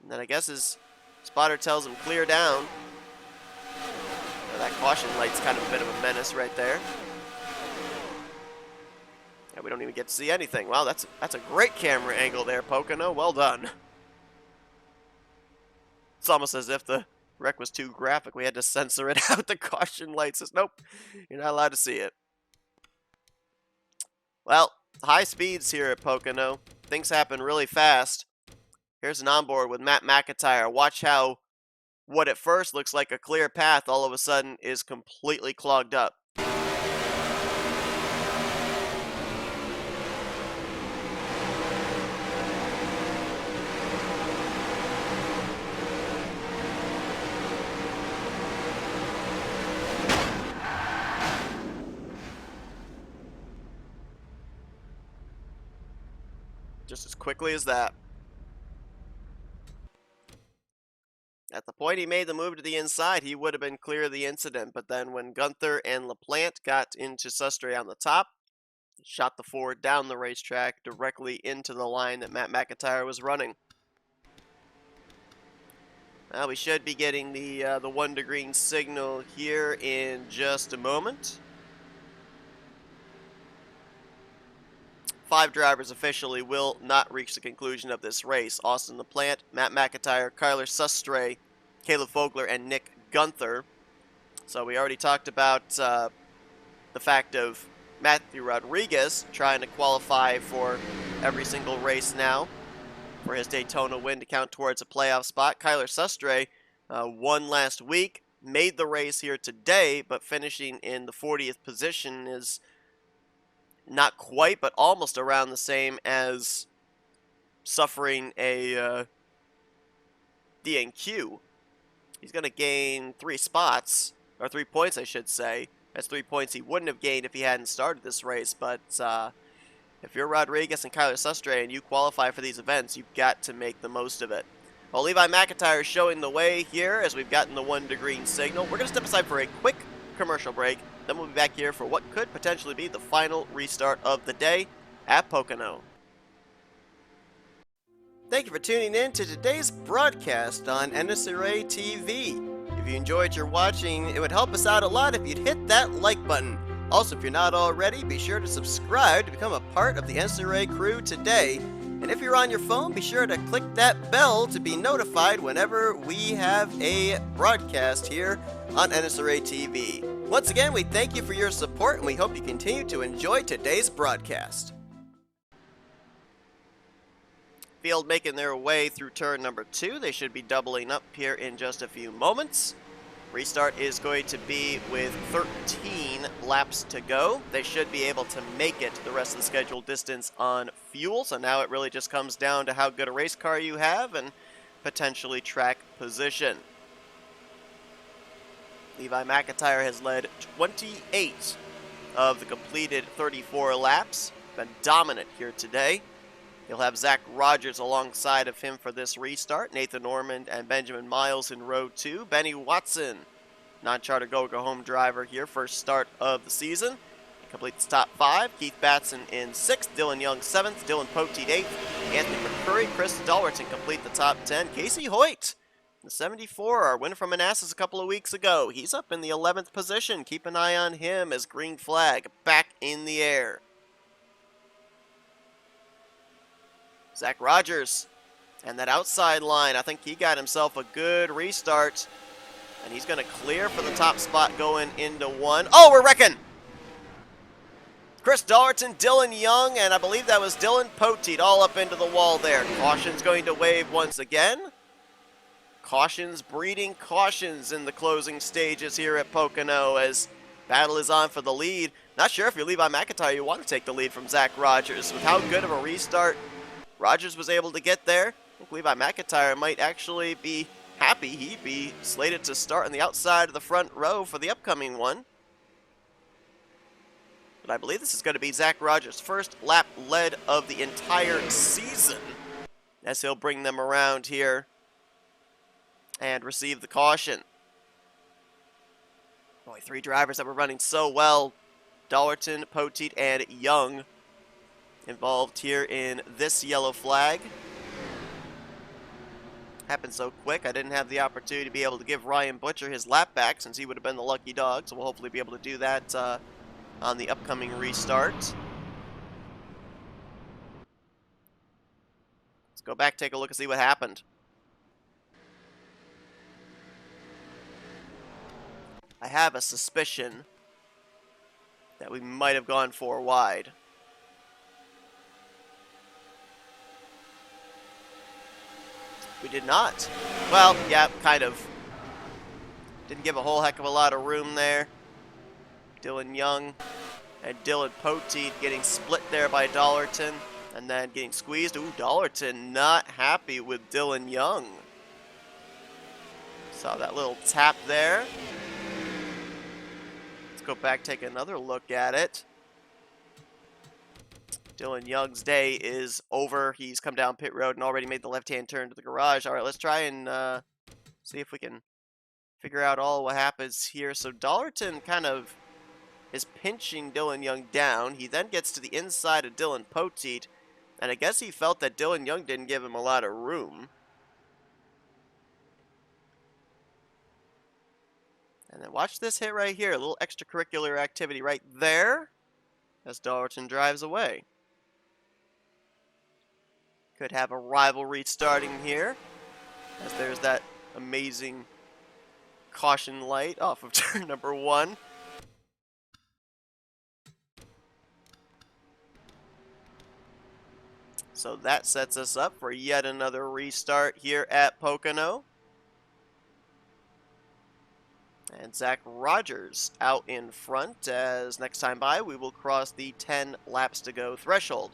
And then I guess his spotter tells him clear down. Now that caution light's kind of a bit of a menace right there. Yeah, we don't even get to see anything. Wow, that's a great camera angle there, Pocono. Well done. It's almost as if the wreck was too graphic. We had to censor it out. The caution light says, nope, you're not allowed to see it. Well, high speeds here at Pocono. Things happen really fast. Here's an onboard with Matt McIntyre. Watch how what at first looks like a clear path all of a sudden is completely clogged up. Just as quickly as that. At the point he made the move to the inside, he would have been clear of the incident. But then when Gunther and LaPlante got into Sustre on the top, shot the Ford down the racetrack directly into the line that Matt McIntyre was running. Now we should be getting the 1 to green signal here in just a moment. 5 drivers officially will not reach the conclusion of this race. Austin LaPlante, Matt McIntyre, Kyler Sustre, Caleb Fogler and Nick Gunther. So we already talked about the fact of Matthew Rodriguez trying to qualify for every single race now for his Daytona win to count towards a playoff spot. Kyler Sustre won last week, made the race here today, but finishing in the 40th position is not quite, but almost around the same as suffering a DNQ. He's going to gain 3 spots, or 3 points, I should say. That's 3 points he wouldn't have gained if he hadn't started this race, but if you're Rodriguez and Kyler Sustre and you qualify for these events, you've got to make the most of it. Well, Levi McIntyre is showing the way here as we've gotten the 1 green signal. We're going to step aside for a quick commercial break, then we'll be back here for what could potentially be the final restart of the day at Pocono. Thank you for tuning in to today's broadcast on NNSCRA TV. If you enjoyed your watching, it would help us out a lot if you'd hit that like button. Also, if you're not already, be sure to subscribe to become a part of the NNSCRA crew today. And if you're on your phone, be sure to click that bell to be notified whenever we have a broadcast here on NNSCRA TV. Once again, we thank you for your support and we hope you continue to enjoy today's broadcast. Field making their way through turn number 2. They should be doubling up here in just a few moments. Restart is going to be with 13 laps to go. They should be able to make it the rest of the scheduled distance on fuel. So now it really just comes down to how good a race car you have and potentially track position. Levi McIntyre has led 28 of the completed 34 laps. Been dominant here today. He'll have Zach Rogers alongside of him for this restart. Nathan Ormond and Benjamin Miles in row 2. Benny Watson, non-charter go-home driver here, first start of the season. He completes top 5. Keith Batson in 6th. Dylan Young 7th. Dylan Poteet 8th. Anthony McCurry, Chris Dalwerton complete the top 10. Casey Hoyt, the 74, our winner from Manassas a couple of weeks ago. He's up in the 11th position. Keep an eye on him as green flag back in the air. Zach Rogers and that outside line, I think he got himself a good restart. And he's going to clear for the top spot going into 1. Oh, we're wrecking! Chris Dalwerton, Dylan Young, and I believe that was Dylan Poteet all up into the wall there. Caution's going to wave once again. Cautions breeding cautions in the closing stages here at Pocono as battle is on for the lead. Not sure if you're Levi McIntyre, you want to take the lead from Zach Rogers. With how good of a restart Rogers was able to get there, I think Levi McIntyre might actually be happy. He'd be slated to start on the outside of the front row for the upcoming one. But I believe this is going to be Zach Rogers' first lap led of the entire season as he'll bring them around here and receive the caution. Boy, 3 drivers that were running so well. Dalwerton, Poteet, and Young involved here in this yellow flag. Happened so quick, I didn't have the opportunity to be able to give Ryan Butcher his lap back since he would have been the lucky dog, so we'll hopefully be able to do that on the upcoming restart. Let's go back, take a look and see what happened. I have a suspicion that we might have gone 4 wide. We did not. Well, yeah, kind of. Didn't give a whole heck of a lot of room there. Dylan Young and Dylan Poteet getting split there by Dalwerton and then getting squeezed. Ooh, Dalwerton not happy with Dylan Young. Saw that little tap there. Let's go back, take another look at it. Dylan Young's day is over. He's come down pit road and already made the left-hand turn to the garage. All right, let's try and see if we can figure out all what happens here. So Dalwerton kind of is pinching Dylan Young down. He then gets to the inside of Dylan Poteet, and I guess he felt that Dylan Young didn't give him a lot of room. And then watch this hit right here. A little extracurricular activity right there as Dalwerton drives away. Could have a rivalry starting here, as there's that amazing caution light off of turn number 1. So that sets us up for yet another restart here at Pocono. And Zach Rogers out in front, as next time by we will cross the 10 laps to go threshold.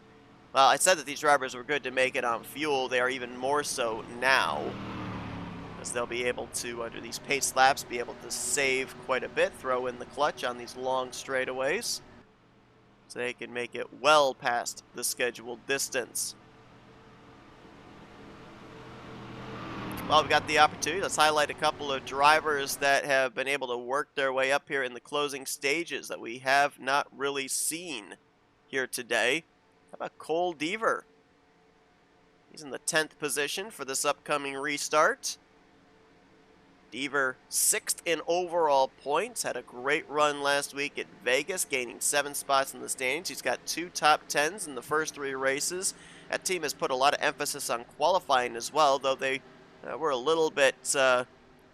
Well, I said that these drivers were good to make it on fuel. They are even more so now, as they'll be able to, under these pace laps, be able to save quite a bit, throw in the clutch on these long straightaways, so they can make it well past the scheduled distance. Well, we've got the opportunity. Let's highlight a couple of drivers that have been able to work their way up here in the closing stages that we have not really seen here today. How about Cole Deaver? He's in the 10th position for this upcoming restart. Deaver 6th in overall points. Had a great run last week at Vegas, gaining 7 spots in the standings. He's got 2 top 10s in the first 3 races. That team has put a lot of emphasis on qualifying as well, though they we're a little bit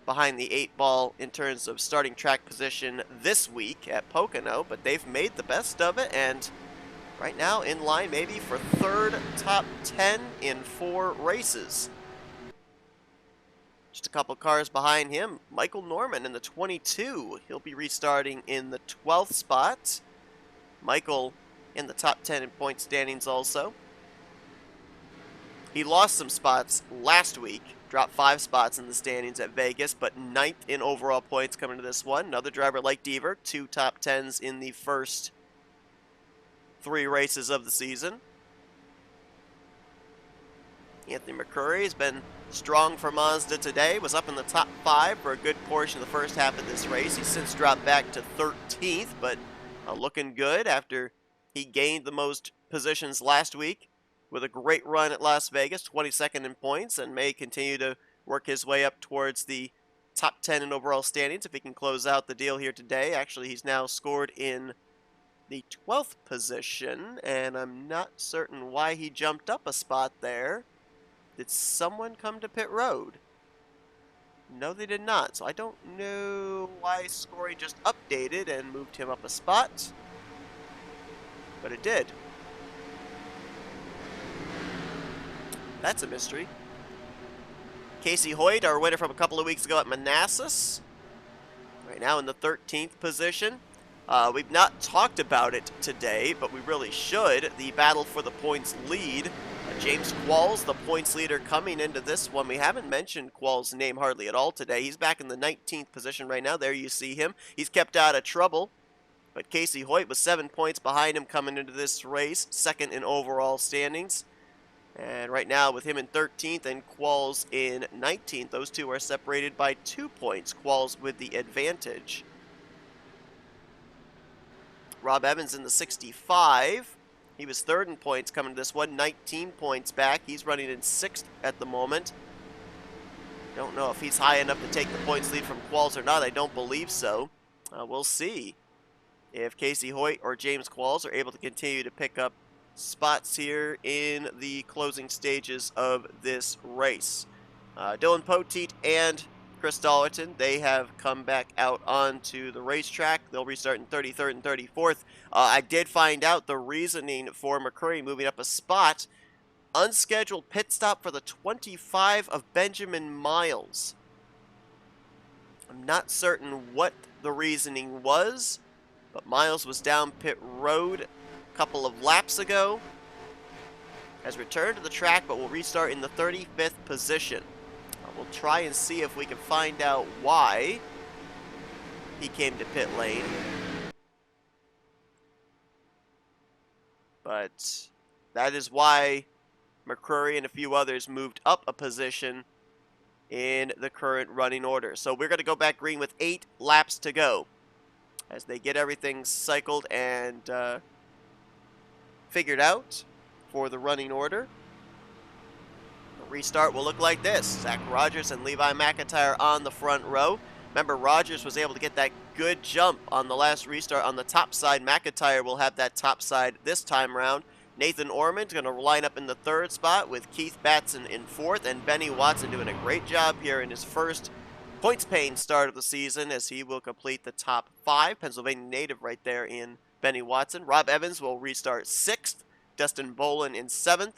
behind the 8 ball in terms of starting track position this week at Pocono, but they've made the best of it, and right now in line maybe for 3rd top 10 in 4 races. Just a couple cars behind him, Michael Norman in the 22. He'll be restarting in the 12th spot. Michael in the top 10 in point standings also. He lost some spots last week. Dropped 5 spots in the standings at Vegas, but 9th in overall points coming to this one. Another driver like Deaver, 2 top 10s in the first 3 races of the season. Anthony McCurry has been strong for Mazda today, was up in the top 5 for a good portion of the first half of this race. He's since dropped back to 13th, but looking good after he gained the most positions last week with a great run at Las Vegas, 22nd in points, and may continue to work his way up towards the top 10 in overall standings if he can close out the deal here today. Actually, he's now scored in the 12th position, and I'm not certain why he jumped up a spot there. Did someone come to pit road? No, they did not, so I don't know why scoring just updated and moved him up a spot, but it did. That's a mystery. Casey Hoyt, our winner from a couple of weeks ago at Manassas, right now in the 13th position. We've not talked about it today, but we really should. The battle for the points lead. James Qualls, the points leader coming into this one. We haven't mentioned Qualls' name hardly at all today. He's back in the 19th position right now. There you see him. He's kept out of trouble. But Casey Hoyt was 7 points behind him coming into this race, 2nd in overall standings. And right now, with him in 13th and Qualls in 19th, those two are separated by 2 points. Qualls with the advantage. Rob Evans in the 65. He was 3rd in points coming to this one, 19 points back. He's running in 6th at the moment. Don't know if he's high enough to take the points lead from Qualls or not. I don't believe so. We'll see if Casey Hoyt or James Qualls are able to continue to pick up spots here in the closing stages of this race. Dylan Poteet and Chris Dollerton, they have come back out onto the racetrack. They'll restart in 33rd and 34th. I did find out the reasoning for McCurry moving up a spot. Unscheduled pit stop for the 25 of Benjamin Miles. I'm not certain what the reasoning was, but Miles was down pit road couple of laps ago, has returned to the track, but will restart in the 35th position. We'll try and see if we can find out why he came to pit lane. But that is why McCurry and a few others moved up a position in the current running order. So we're going to go back green with 8 laps to go as they get everything cycled and figured out for the running order. The restart will look like this. Zach Rogers and Levi McIntyre on the front row. Remember, Rogers was able to get that good jump on the last restart on the top side. McIntyre will have that top side this time around. Nathan Ormond going to line up in the 3rd spot with Keith Batson in 4th, and Benny Watson doing a great job here in his first points-paying start of the season as he will complete the top 5. Pennsylvania native right there in Benny Watson. Rob Evans will restart 6th. Dustin Bolin in 7th.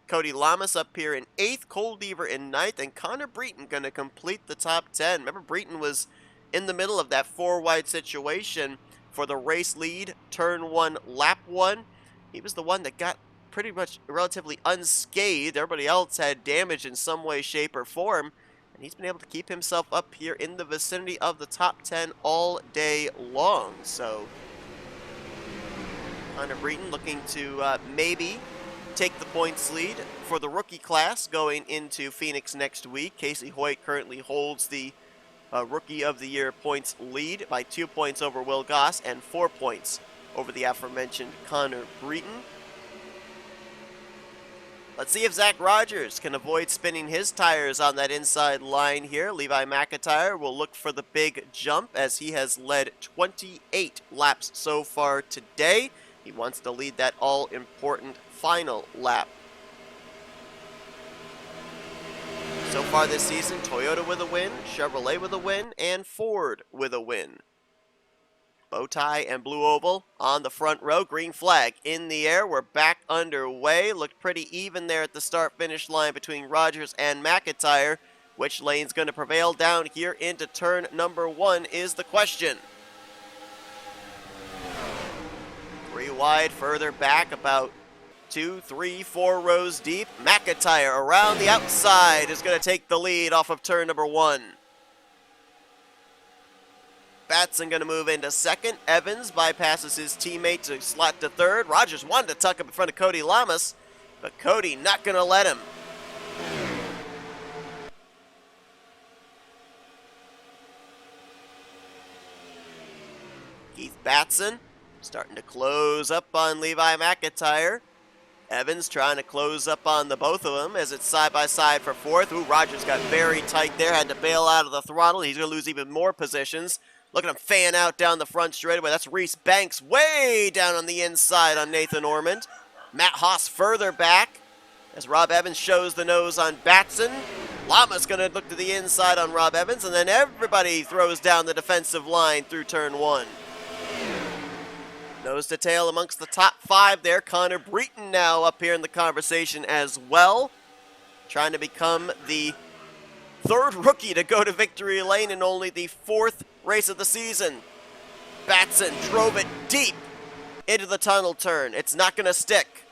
Cody Lamas up here in 8th. Cole Deaver in 9th. And Connor Breton going to complete the top 10. Remember, Breton was in the middle of that 4-wide situation for the race lead. Turn 1, lap 1. He was the one that got pretty much relatively unscathed. Everybody else had damage in some way, shape, or form. And he's been able to keep himself up here in the vicinity of the top 10 all day long. So Connor Breton looking to maybe take the points lead for the rookie class going into Phoenix next week. Casey Hoyt currently holds the Rookie of the Year points lead by 2 points over Will Goss and 4 points over the aforementioned Connor Breton. Let's see if Zach Rogers can avoid spinning his tires on that inside line here. Levi McIntyre will look for the big jump as he has led 28 laps so far today. He wants to lead that all-important final lap. So far this season, Toyota with a win, Chevrolet with a win, and Ford with a win. Bow tie and blue oval on the front row. Green flag in the air. We're back underway. Looked pretty even there at the start-finish line between Rogers and McIntyre. Which lane's going to prevail down here into turn number 1 is the question. 3 wide, further back, about 2, 3, 4 rows deep. McIntyre around the outside is going to take the lead off of turn number 1. Batson going to move into 2nd. Evans bypasses his teammate to slot to 3rd. Rogers wanted to tuck up in front of Cody Lamas, but Cody not going to let him. Keith Batson starting to close up on Levi McIntyre. Evans trying to close up on the both of them as it's side by side for 4th. Ooh, Rogers got very tight there, had to bail out of the throttle. He's going to lose even more positions. Look at him fan out down the front straightaway. That's Reese Banks way down on the inside on Nathan Ormond. Matt Haas further back as Rob Evans shows the nose on Batson. Lama's going to look to the inside on Rob Evans, and then everybody throws down the defensive line through turn 1. Nose to tail amongst the top 5 there. Connor Breton now up here in the conversation as well. Trying to become the 3rd rookie to go to victory lane in only the 4th race of the season. Batson drove it deep into the tunnel turn. It's not going to stick.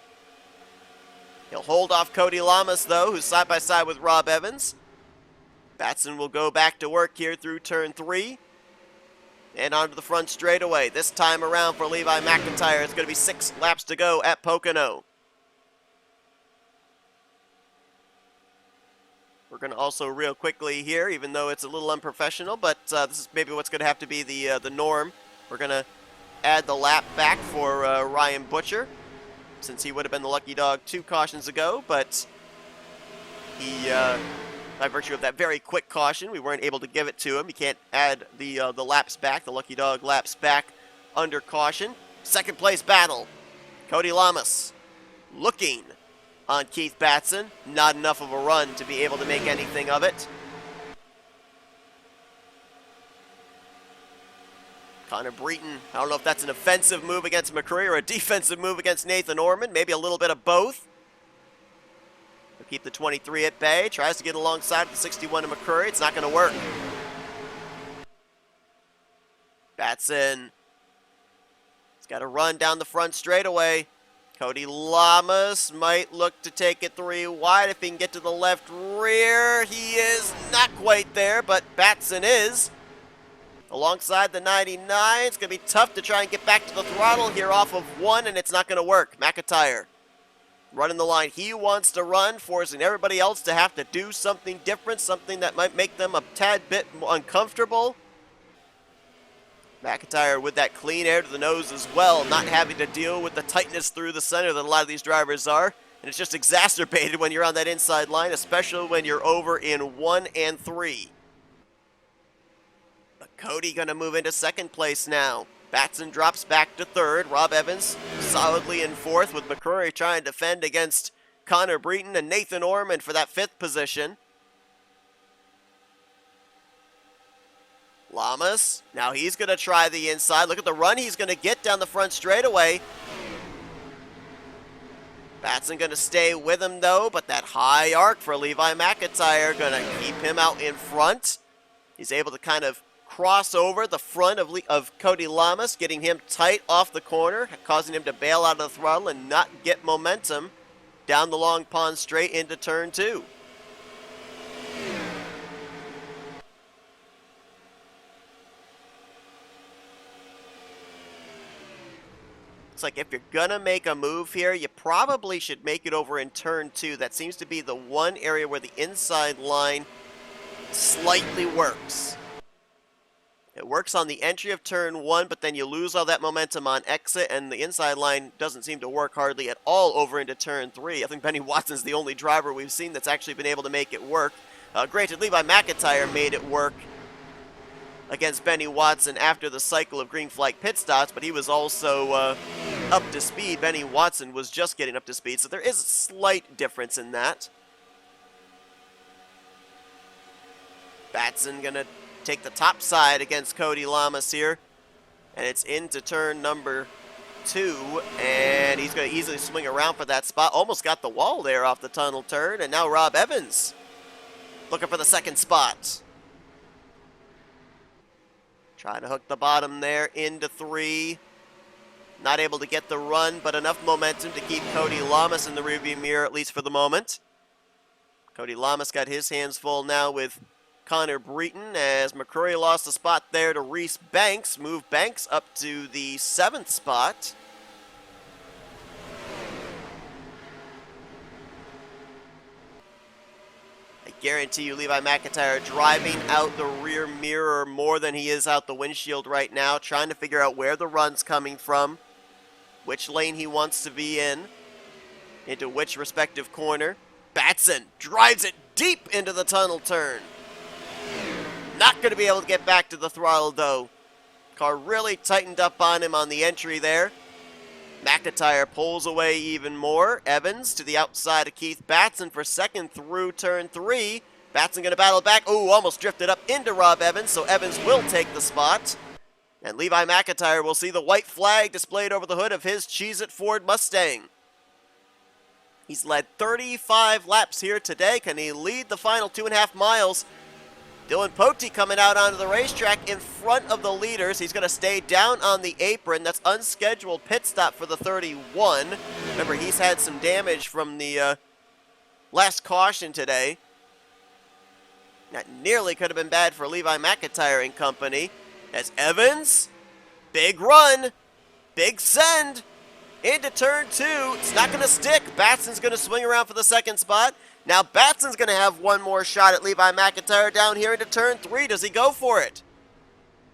He'll hold off Cody Lamas, though, who's side by side with Rob Evans. Batson will go back to work here through turn 3. And onto the front straightaway. This time around for Levi McIntyre, it's going to be 6 laps to go at Pocono. We're going to also real quickly here, even though it's a little unprofessional, but this is maybe what's going to have to be the norm. We're going to add the lap back for Ryan Butcher, since he would have been the lucky dog 2 cautions ago, but he, by virtue of that very quick caution, we weren't able to give it to him. He can't add the laps back, the lucky dog laps back under caution. 2nd place battle. Cody Lamas looking on Keith Batson. Not enough of a run to be able to make anything of it. Connor Breton, I don't know if that's an offensive move against McCreary or a defensive move against Nathan Ormond. Maybe a little bit of both. He'll keep the 23 at bay. Tries to get alongside the 61 of McCreary. It's not going to work. Batson. He's got to run down the front straightaway. Cody Lamas might look to take it 3 wide if he can get to the left rear. He is not quite there, but Batson is. Alongside the 99, it's going to be tough to try and get back to the throttle here off of 1, and it's not going to work. McIntyre running the line he wants to run, forcing everybody else to have to do something different, something that might make them a tad bit uncomfortable. McIntyre with that clean air to the nose as well, not having to deal with the tightness through the center that a lot of these drivers are. And it's just exacerbated when you're on that inside line, especially when you're over in 1 and 3. But Cody going to move into 2nd place now. Batson drops back to third. Rob Evans solidly in fourth, with McCrory trying to defend against Connor Breton and Nathan Ormond for that fifth position. Lamas, now he's going to try the inside. Look at the run he's going to get down the front straightaway. Batson going to stay with him though, but that high arc for Levi McIntyre going to keep him out in front. He's able to kind of cross over the front of Cody Lamas, getting him tight off the corner, causing him to bail out of the throttle and not get momentum down the long pond straight into turn 2. It's like if you're gonna make a move here, you probably should make it over in turn 2. That seems to be the one area where the inside line slightly works. It works on the entry of turn 1, but then you lose all that momentum on exit, and the inside line doesn't seem to work hardly at all over into turn 3. I think Benny Watson's the only driver we've seen that's actually been able to make it work. Granted, Levi McIntyre made it work against Benny Watson after the cycle of green flag pit stops, but he was also up to speed. Benny Watson was just getting up to speed, so there is a slight difference in that. Batson gonna take the top side against Cody Lamas here, and it's into turn number 2, and he's gonna easily swing around for that spot. Almost got the wall there off the tunnel turn, and now Rob Evans looking for the second spot. Trying to hook the bottom there into 3. Not able to get the run, but enough momentum to keep Cody Lamas in the rearview mirror, at least for the moment. Cody Lamas got his hands full now with Connor Breton, as McCrory lost a spot there to Reese Banks. Moved Banks up to the 7th spot. I guarantee you Levi McIntyre driving out the rear mirror more than he is out the windshield right now, trying to figure out where the run's coming from, which lane he wants to be in, into which respective corner. Batson drives it deep into the tunnel turn. Not going to be able to get back to the throttle though. Car really tightened up on him on the entry there. McIntyre pulls away even more. Evans to the outside of Keith Batson for second through turn 3. Batson going to battle back. Ooh, almost drifted up into Rob Evans, so Evans will take the spot. And Levi McIntyre will see the white flag displayed over the hood of his Cheez-It Ford Mustang. He's led 35 laps here today. Can he lead the final 2.5 miles? Dylan Pote coming out onto the racetrack in front of the leaders. He's going to stay down on the apron. That's unscheduled pit stop for the 31. Remember, he's had some damage from the last caution today. That nearly could have been bad for Levi McIntyre and company. As Evans, big run, big send, into turn 2. It's not going to stick. Batson's going to swing around for the second spot. Now Batson's going to have one more shot at Levi McIntyre down here into turn 3. Does he go for it?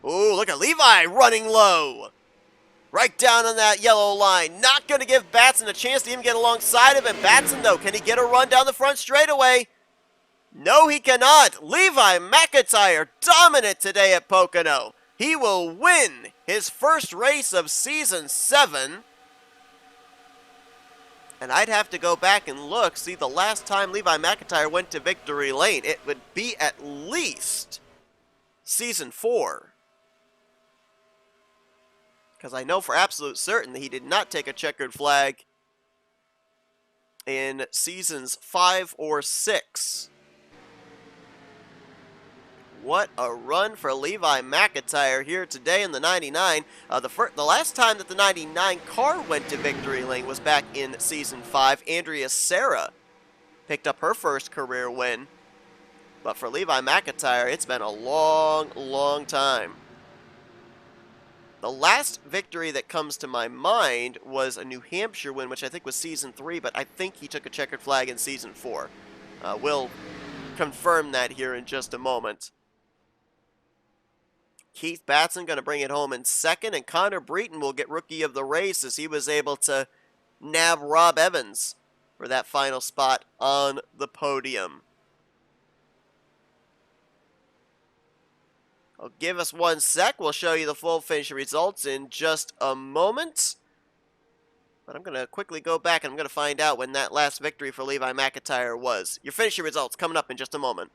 Ooh, look at Levi running low. Right down on that yellow line. Not going to give Batson a chance to even get alongside of him. Batson, though, can he get a run down the front straightaway? No, he cannot. Levi McIntyre dominant today at Pocono. He will win his first race of Season 7. And I'd have to go back and look, see the last time Levi McIntyre went to victory lane. It would be at least Season 4. Because I know for absolute certain that he did not take a checkered flag in Seasons 5 or 6. What a run for Levi McIntyre here today in the 99. The last time that the 99 car went to victory lane was back in Season 5. NNSCRA picked up her first career win. But for Levi McIntyre, it's been a long, long time. The last victory that comes to my mind was a New Hampshire win, which I think was Season 3, but I think he took a checkered flag in Season 4. We'll confirm that here in just a moment. Keith Batson going to bring it home in second, and Connor Breton will get Rookie of the Race as he was able to nab Rob Evans for that final spot on the podium. Give us 1 sec. We'll show you the full finish results in just a moment. But I'm going to quickly go back and I'm going to find out when that last victory for Levi McIntyre was. Your finishing results coming up in just a moment.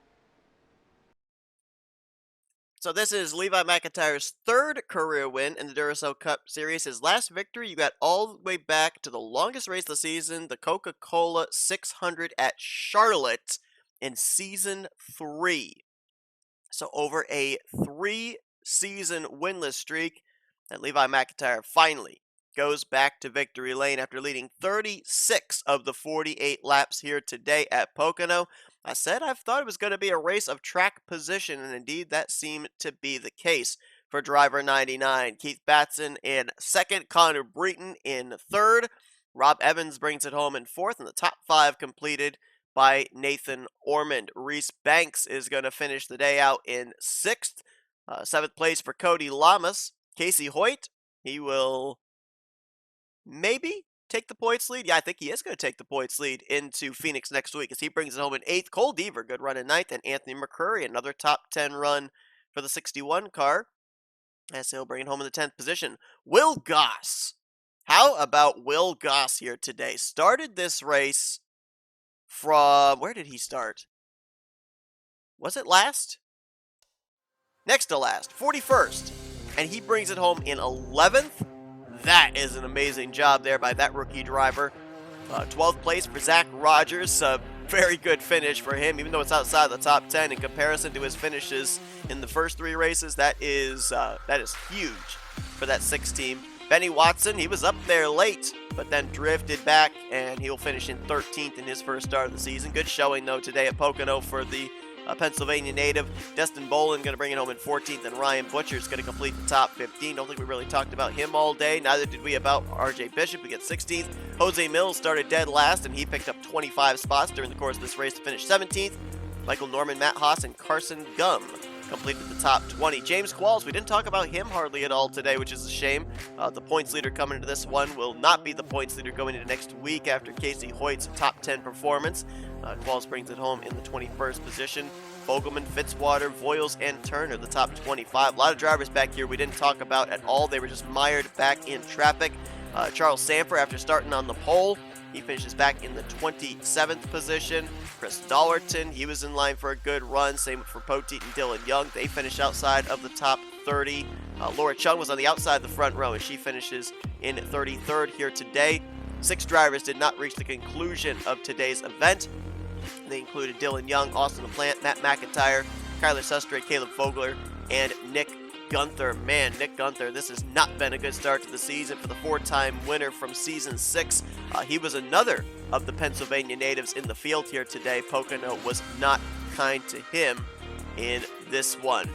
So this is Levi McIntyre's 3rd career win in the Duracell Cup Series. His last victory, you got all the way back to the longest race of the season, the Coca-Cola 600 at Charlotte in Season 3. So over a 3-season winless streak, and Levi McIntyre finally goes back to victory lane after leading 36 of the 48 laps here today at Pocono. I said I thought it was going to be a race of track position, and indeed that seemed to be the case for driver 99. Keith Batson in 2nd, Connor Breton in 3rd. Rob Evans brings it home in 4th, and the top 5 completed by Nathan Ormond. Reese Banks is going to finish the day out in 6th. 7th place for Cody Lamas. Casey Hoyt, he will maybe take the points lead. Yeah, I think he is going to take the points lead into Phoenix next week as he brings it home in 8th. Cole Deaver, good run in 9th. And Anthony McCurry, another top 10 run for the 61 car, as he'll bring it home in the 10th position. Will Goss. How about Will Goss here today? Started this race from, where did he start? Was it last? Next to last, 41st. And he brings it home in 11th. That is an amazing job there by that rookie driver. 12th place for Zach Rogers. A very good finish for him, even though it's outside the top 10 in comparison to his finishes in the first 3 races. That is huge for that 6 team. Benny Watson, he was up there late, but then drifted back, and he'll finish in 13th in his first start of the season. Good showing, though, today at Pocono for the Pennsylvania native. Destin Bolin going to bring it home in 14th, and Ryan Butcher is going to complete the top 15. Don't think we really talked about him all day. Neither did we about RJ Bishop, who gets 16th. Jose Mills started dead last, and he picked up 25 spots during the course of this race to finish 17th. Michael Norman, Matt Haas, and Carson Gum completed the top 20. James Qualls, we didn't talk about him hardly at all today, which is a shame. The points leader coming into this one will not be the points leader going into next week after Casey Hoyt's top 10 performance. Qualls brings it home in the 21st position. Fogelman, Fitzwater, Voiles, and Turner, the top 25. A lot of drivers back here we didn't talk about at all. They were just mired back in traffic. Charles Sanford, after starting on the pole, he finishes back in the 27th position. Chris Dollarton, he was in line for a good run. Same for Poteet and Dylan Young. They finish outside of the top 30. Laura Chung was on the outside of the front row, and she finishes in 33rd here today. 6 drivers did not reach the conclusion of today's event. They included Dylan Young, Austin LaPlante, Matt McIntyre, Kyler Sustre, Caleb Fogler, and Nick Gunther. Man, Nick Gunther, this has not been a good start to the season for the 4-time winner from Season 6. He was another of the Pennsylvania natives in the field here today. Pocono was not kind to him in this one.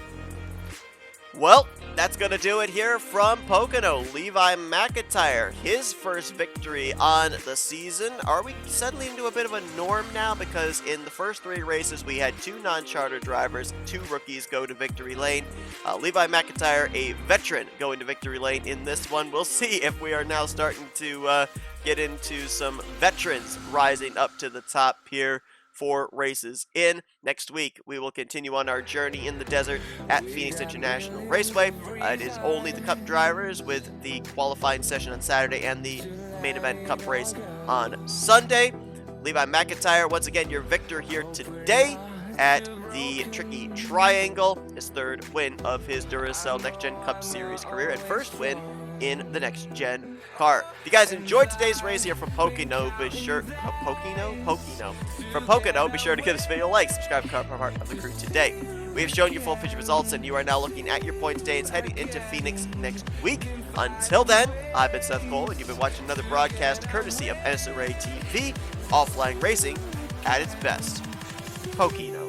Well, that's going to do it here from Pocono. Levi McIntyre, his first victory on the season. Are we settling into a bit of a norm now? Because in the first 3 races, we had 2 non-charter drivers, 2 rookies go to victory lane. Levi McIntyre, a veteran, going to victory lane in this one. We'll see if we are now starting to get into some veterans rising up to the top here. 4 races in. Next week, we will continue on our journey in the desert at Phoenix International Raceway. It is only the Cup drivers with the qualifying session on Saturday and the main event Cup race on Sunday. Levi McIntyre, once again, your victor here today at the Tricky Triangle. His 3rd win of his Duracell Next Gen Cup Series career and first win in the Next Gen car. If you guys enjoyed today's race here from Pocono, be sure from Pocono, be sure to give this video a like, subscribe, become part of the crew today. We have shown you full feature results, and you are now looking at your points days heading into Phoenix next week. Until then, I've been Seth Cole, and you've been watching another broadcast courtesy of NNSCRA TV, offline racing at its best. Pocono.